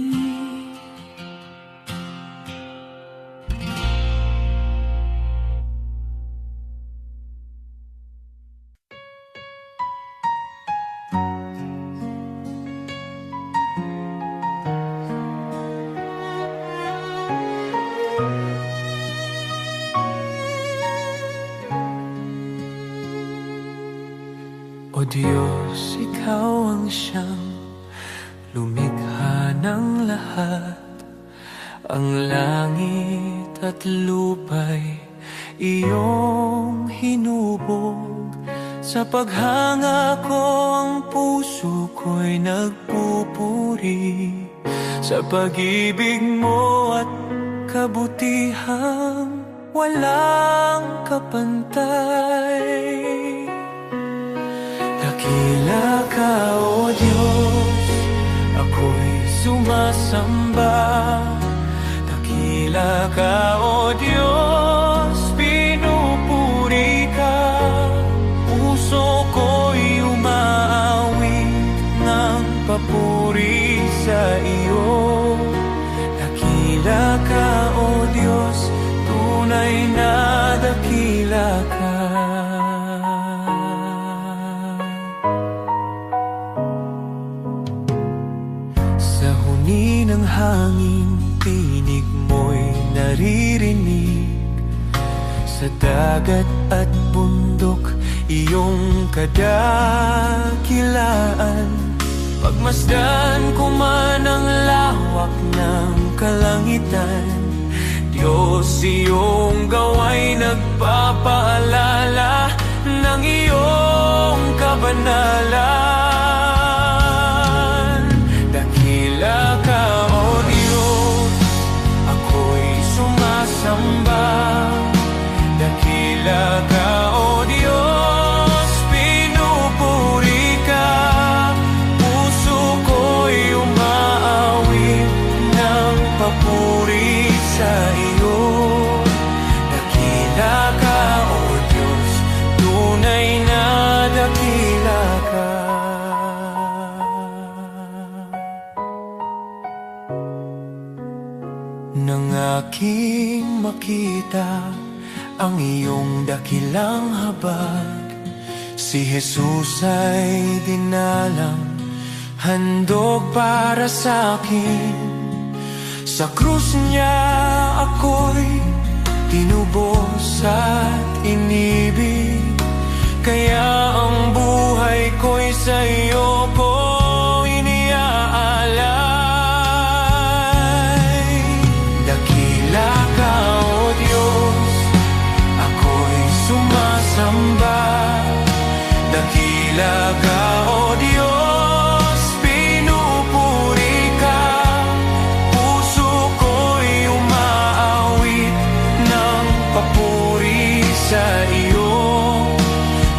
O Diyos, Ikaw ang siyang lumikha ng lahat. Ang langit at lupa'y iyong hinubog. Sa paghanga ko ang puso ko'y nagpupuri sa pag-ibig mo at kabutihang walang kapantay. Dakila ka, O Diyos, ako'y sumasamba. Dakila ka, O Diyos, pinupuri ka. Puso ko'y umaawit ng papuri sa iyo. Dakila ka, O Diyos, tunay na dakila ka. hangin, tinig mo'y naririnig. Sa dagat at bundok, iyong kadakilaan. Pagmasdan ko man ang lawak ng kalangitan, Diyos, iyong gawa'y nagpapaalala ng iyong kabanalan. Dakila ka, O Diyos, ako'y sumasamba. Dakila ka, O Diyos, pinupuri ka. Puso ko'y umaawit ng papuri sa iyo. Dakila ka, O Diyos, tunay na dakila ka. Nang aking makita ang iyong dakilang habag, si Jesus ay dinalang, handog para sa akin. Sa krus niya ako'y tinubos at inibig, kaya ang buhay ko'y sa iyo ko iniaalay. Dakila ka, O Diyos, ako'y sumasamba. Dakila ka, O Diyos, pinupuri ka. Puso ko'y umaawit ng papuri sa iyo.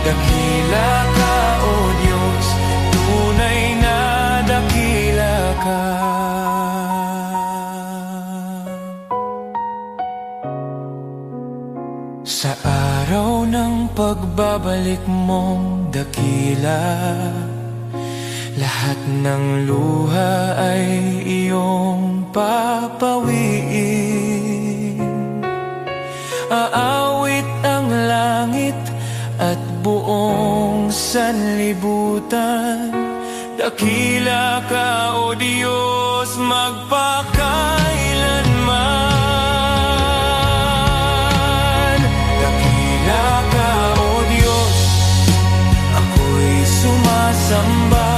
Dakila ka, O Diyos, tunay na dakila ka. Sa araw ng pagbabalik mong dakila, lahat ng luha ay iyong papawiin. Aawit ang langit at buong sanlibutan. Dakila ka, O Diyos, magpakailanman. Dakila ka, O Diyos, ako'y sumasamba.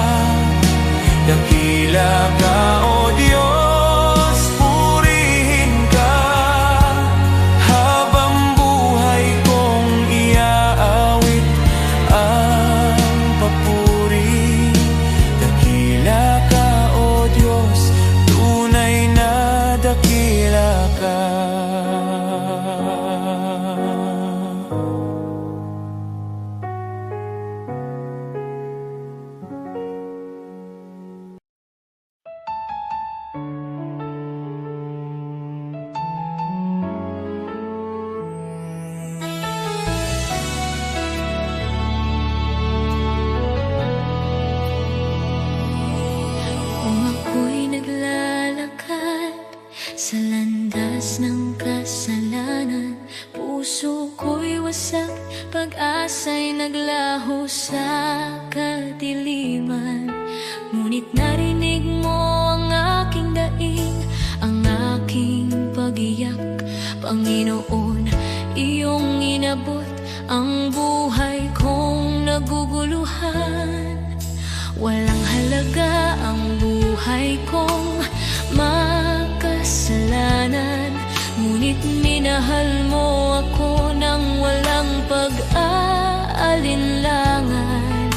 Dakila ka, O Diyos, purihin ka. Habang buhay kong iaawit ang papuri. Dakila ka, O Diyos, tunay na dakila ka. Kung ako'y naglalakad sa landas ng kasalanan, puso ko'y wasak, pag-asa'y naglaho sa kadiliman. Ngunit narinig mo ang aking daing, ang aking pag-iyak. Panginoon, iyong inabot ang buhay kong naguguluhan. Walang halaga ang buhay kong makasalanan, ngunit minahal mo ako ng walang pag-aalinlangan.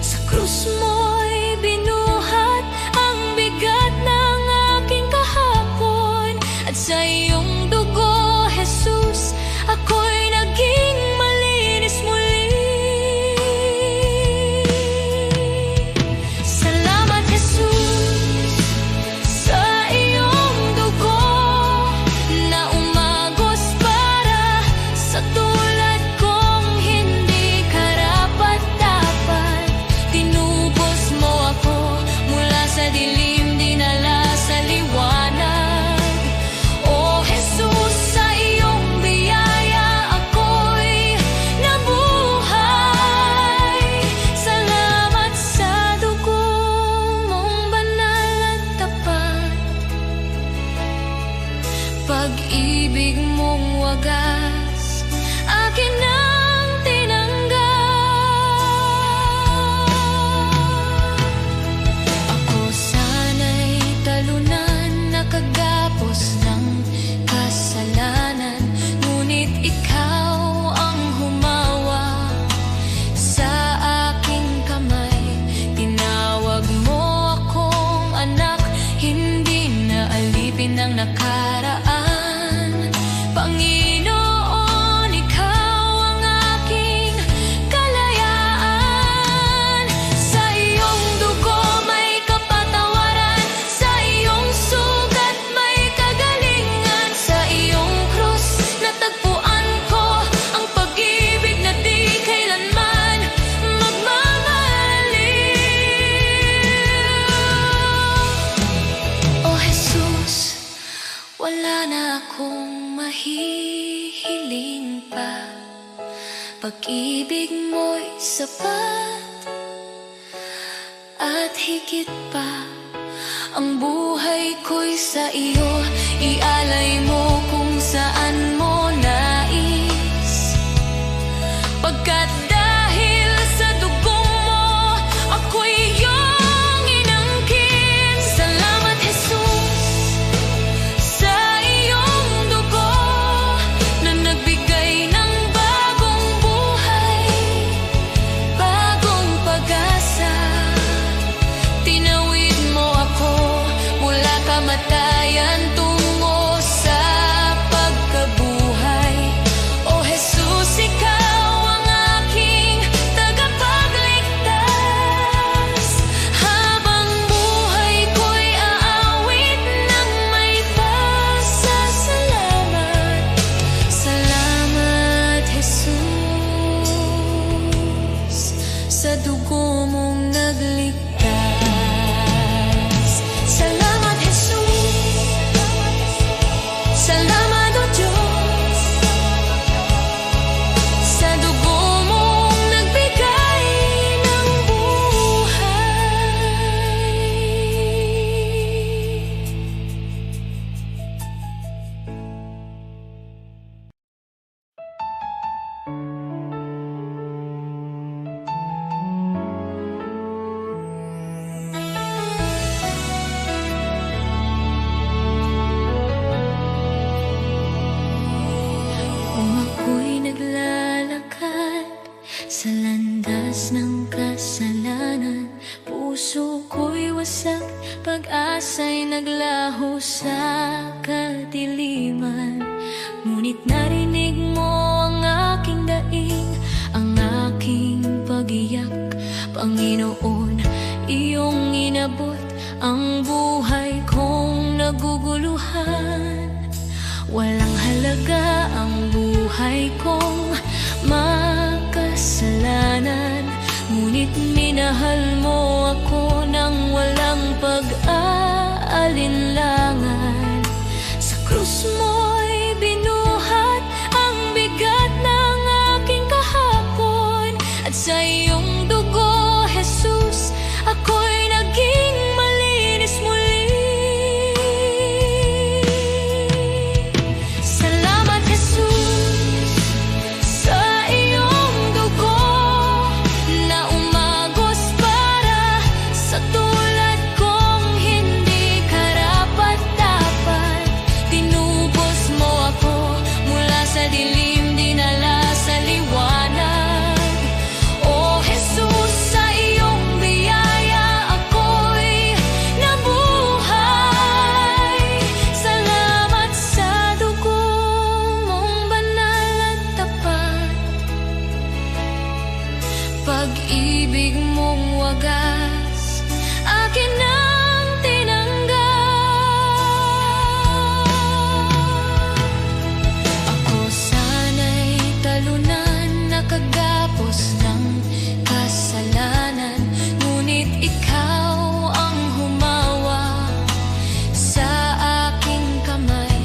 Sa krus mo'y binuhat ang bigat ng aking kahapon, at sa iyong dugo, Jesus, ako'y naging malinis muli. Salamat, Jesus, sa iyong dugo na umagos para sa tulad kong hindi karapat. Pag-ibig mo'y sapat at higit pa. Ang buhay ko'y sa iyo, ialay mo kung saan mo nais. Pagkat dahil sa dugo mo, ako'y iyong inangkin. Salamat, Jesus, sa iyong dugo na nagbigay ng bagong buhay, bagong pag-asa. Tinawid mo ako mula kamatayan tungo sa pagkabuhay. O Jesus, ikaw ang aking tagapagligtas. Habang buhay ko'y aawit ng may pasasalamat. Salamat, Jesus, sa dugo mong nagligtas. Salamat, Jesus. Salamat, O Diyos, sa dugo mong nagbigay ng buhay. Kung ako'y naglalakad sa landas ng kasalanan, puso ko'y wasak, pag-asa'y naglaho sa kadiliman. Ngunit narinig mo ang aking daing, ang aking pag-iyak. Panginoon, iyong inabot ang buhay kong naguguluhan. Walang halaga ang buhay kong makasalanan, ngunit minahal mo ako ng walang pag-aalinlangan. Sa krus mo'y binuhat ang bigat ng aking kahapon, at sa iyong dugo, Jesus, ako'y naging malinis muli. Salamat, Jesus, sa iyong dugo na umagos para sa tulad kong hindi karapat-dapat. Tinubos mo ako mula sa dilim, dinala sa liwanag. O Jesus, sa iyong biyaya ako'y nabuhay. Salamat sa dugo mong banal at tapat, pag-ibig mong wagas, akin ang tinanggap. Ako sana'y talunan, nakagapos ng kasalanan, ngunit ikaw ang humawa sa aking kamay.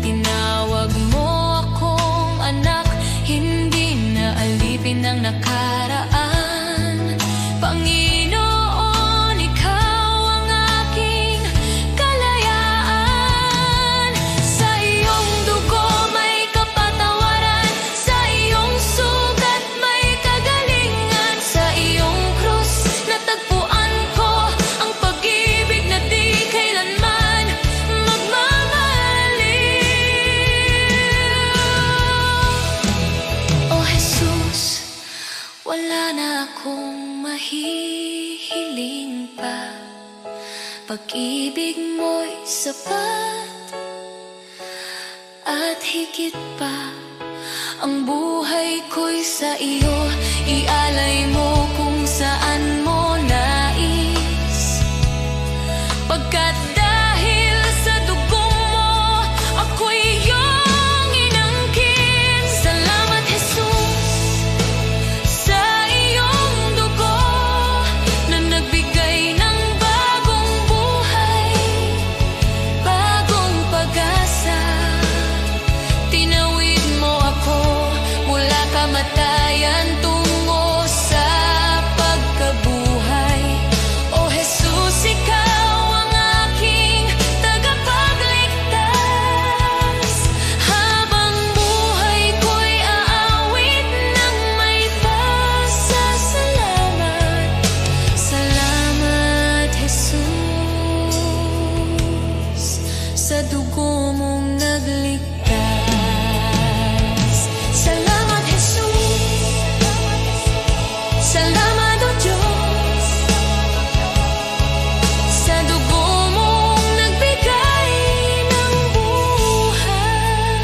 Tinawag mo akong anak, hindi na alipin ng nakaraan. Panginoon, ikaw ang aking kalayaan. Sa iyong dugo may kapatawaran, sa iyong sugat may kagalingan. Sa iyong krus natagpuan ko ang pag-ibig na di kailanman magmamaliw. O Jesus, wala na akong mahihiling pa. Pag-ibig mo'y sapat at higit pa. Ang buhay ko'y sa iyo, ialay mo kung saan mo nais. Pagkat dahil sa dugo mo, ako'y iyong inangkin. Salamat, Jesus, sa iyong dugo na nagbigay ng bagong buhay, bagong pag-asa. Tinawid mo ako mula kamatayan Salamat o Diyos sa dugo mong nagbigay ng buhay.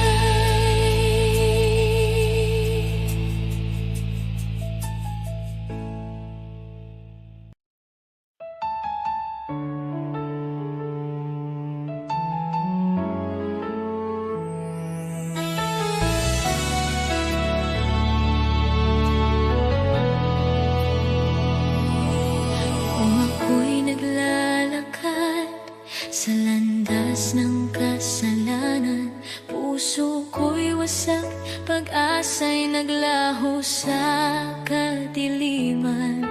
Kung ako'y naglalakad sa landas ng kasalanan, puso ko'y wasak, pag-asa'y naglaho sa kadiliman.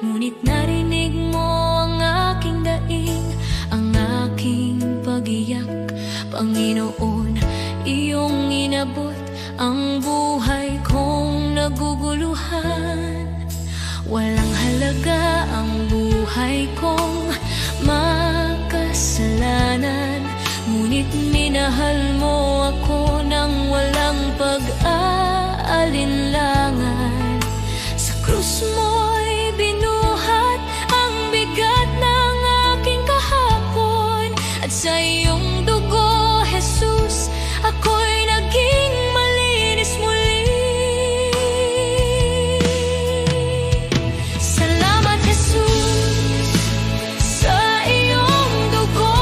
Ngunit narinig mo ang aking daing, ang aking pag-iyak. Panginoon, iyong inabot ang buhay kong naguguluhan. Walang halaga ang buhay kong makasalanan, ngunit minahal mo ako ng walang pag-aalinlangan. Sa krus mo'y binuhat ang bigat ng aking kahapon, at sa iyong dugo, Jesus, ako'y naging malinis muli. Salamat, Jesus, sa iyong dugo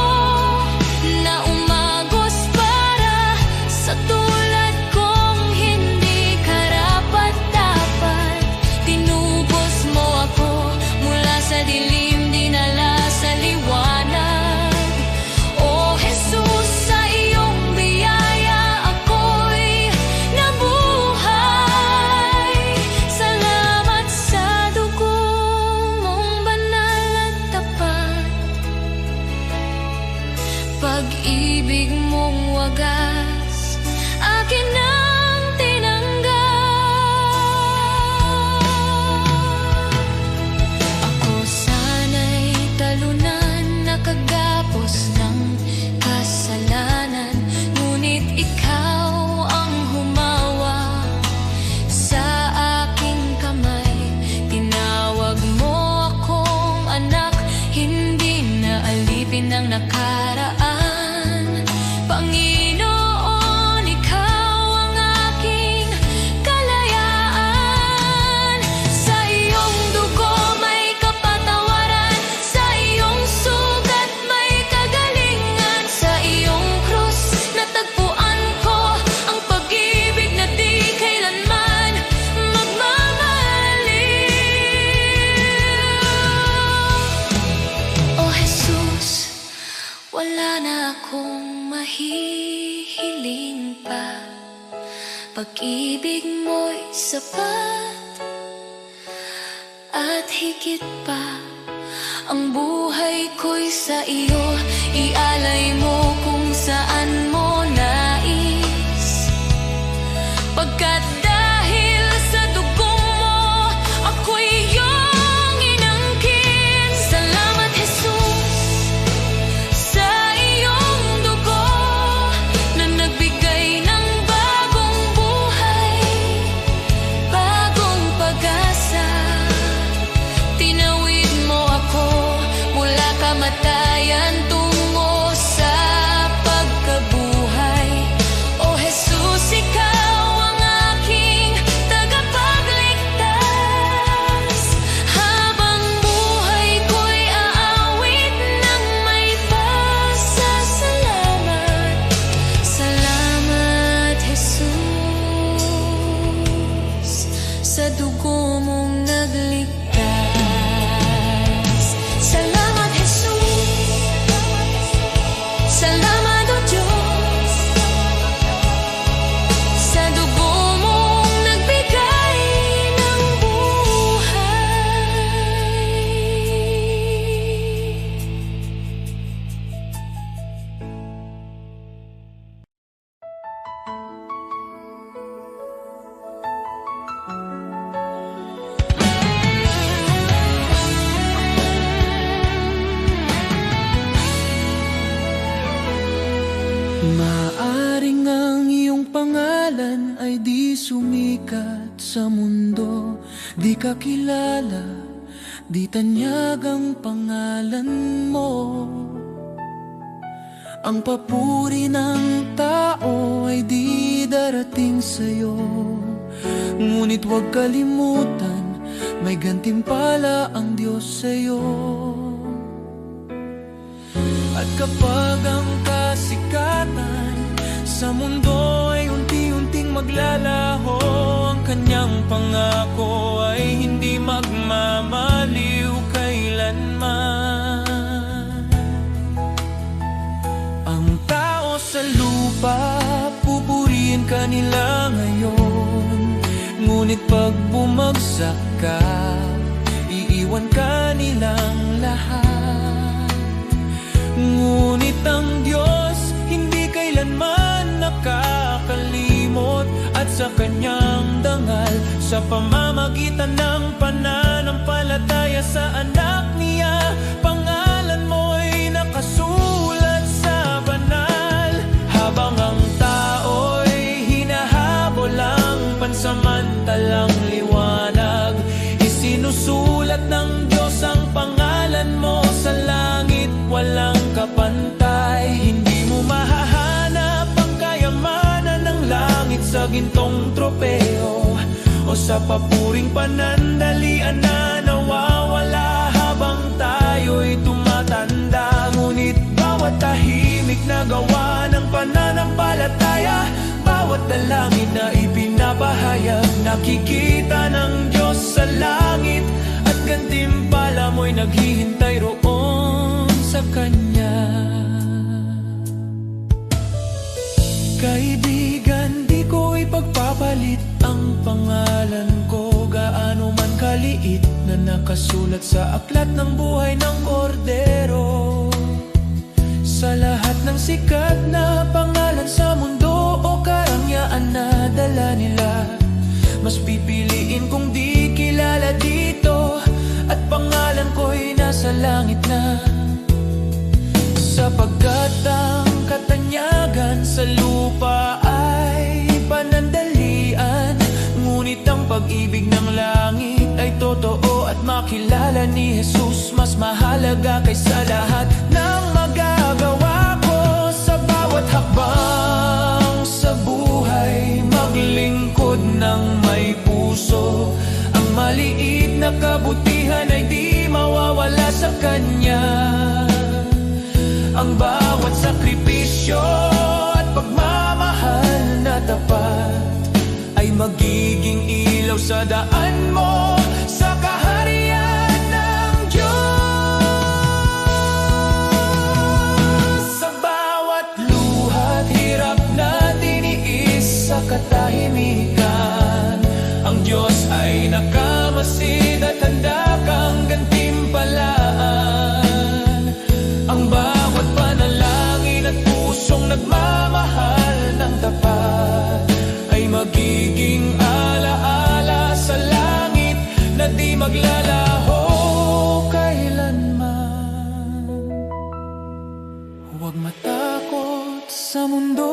na umagos para sa tulad kong hindi karapat-dapat. Tinubos mo ako mula sa dilim, dinala sa liwanag. O Jesus, sa iyong biyaya ako'y nabuhay. Salamat sa dugo mong banal at tapat, pag-ibig mong wagas, akin ang tinanggap. Ako sana'y talunan, nakagapos ng kasalanan, ngunit ikaw ang humawa sa aking kamay. Tinawag mo akong anak, hindi na alipin ng nakaraan. Panginoon, ikaw ang aking kalayaan. Sa iyong dugo may kapatawaran, sa iyong sugat may kagalingan. Sa iyong krus natagpuan ko ang pag-ibig na di kailanman magmamaliw. O Jesus, wala na akong mahihiling pa, pag-ibig mo'y sapat at higit pa. Ang buhay ko'y sa iyo, ialay mo kung saan mo nais. Pagkat dahil sa dugong mo, ako'y iyong inangkin. Salamat, Jesus, sa iyong dugo na nagbigay ng bagong buhay, bagong pag-asa. Tinawid mo ako mula kamatayan tungo sa pagkabuhay. O Jesus, ikaw ang aking tagapagligtas. Habang buhay ko'y aawit ng may pasasalamat. Salamat, Jesus, sa dugo mong nagligtas. Salamat, Jesus, salamat o Diyos, sa dugo mong nagbigay ng buhay. Maaring ang iyong pangalan ay di sumikat sa mundo, Di ka kilala, di tanyag ang pangalan mo. Ang papuri ng tao ay di darating sa'yo. Ngunit huwag kalimutan, may gantimpala ang Diyos sa'yo. At kapag ang kasikatan sa mundo ay unti-unting maglalaho, ang kanyang pangako ay hindi magmamaliw kailanman. Ang tao sa lupa, pupurihin ka nila ngayon. Ngunit pag bumagsak ka, iiwan ka nilang lahat. Ngunit ang Diyos hindi kailanman nakakalimot, at sa kanyang dangal, sa pamamagitan ng pananampalataya sa anak niya, pangalan mo'y nakasulat sa banal. Habang ang tao'y hinahabol ang pansamantalang liwanag, isinusulat ng Diyos ang pangalan mo sa langit, walang kapantay. Hindi mo mahahanap ang kayamanan ng langit sa gintong tropeo o sa papuring panandalian na nawawala habang tayo'y tumatanda. Ngunit bawat tahimik na gawa ng pananampalataya, bawat dalangin na ipinapahayag, nakikita ng Diyos sa langit, at gantimpala mo'y naghihintay roon sa Kanya. Kaibigan, di ko ipagpapalit ang pangalan ko, gaano man kaliit, na nakasulat sa aklat ng buhay ng kordero. Sa lahat ng sikat na pangalan sa mundo o karangyaan na dala nila, mas pipiliin kong di kilala dito, at pangalan ko'y nasa langit na. Sapagkat ang katanyagan sa lupa ay panandalian, ngunit ang pag-ibig ng langit ay totoo, at makilala ni Jesus mas mahalaga kaysa lahat ng magagawa ko. Sa bawat hakbang sa buhay, maglingkod ng may puso. Ang maliit na kabutihan ay di mawawala sa Kanya. Ang bawat sakripisyo at pagmamahal na tapat ay magiging ilaw sa daan mo sa kaharian ng Diyos. Sa bawat luha't hirap na tiniis sa katahimikan, ang Diyos ay nakamasid at handa kang gantimpalaan. Ang bawat panalangin at pusong nagmamahal ng tapat ay magiging alaala sa langit na di maglalaho kailanman. Huwag matakot sa mundo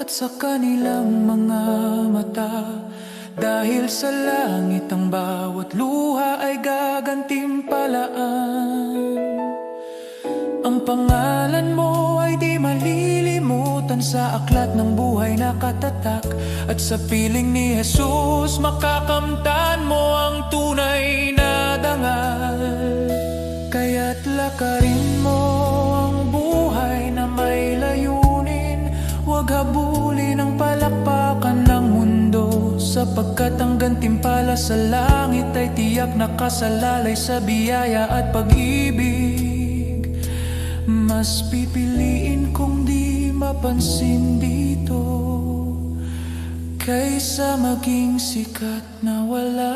at sa kanilang mga mata, dahil sa langit ang bawat luha ay gagantimpalaan. Ang pangalan mo ay di malilimutan sa aklat ng buhay na katatak, at sa piling ni Jesus makakamtan mo ang tunay na dangal. Kaya't lakarin mo ang buhay na may layunin, huwag habulin ang palakpakan ng mundo, sapagkat ang gantimpala sa langit ay tiyak nakasalalay sa biyaya at pag-ibig. Mas pipiliin kong di mapansin dito kaysa maging sikat na wala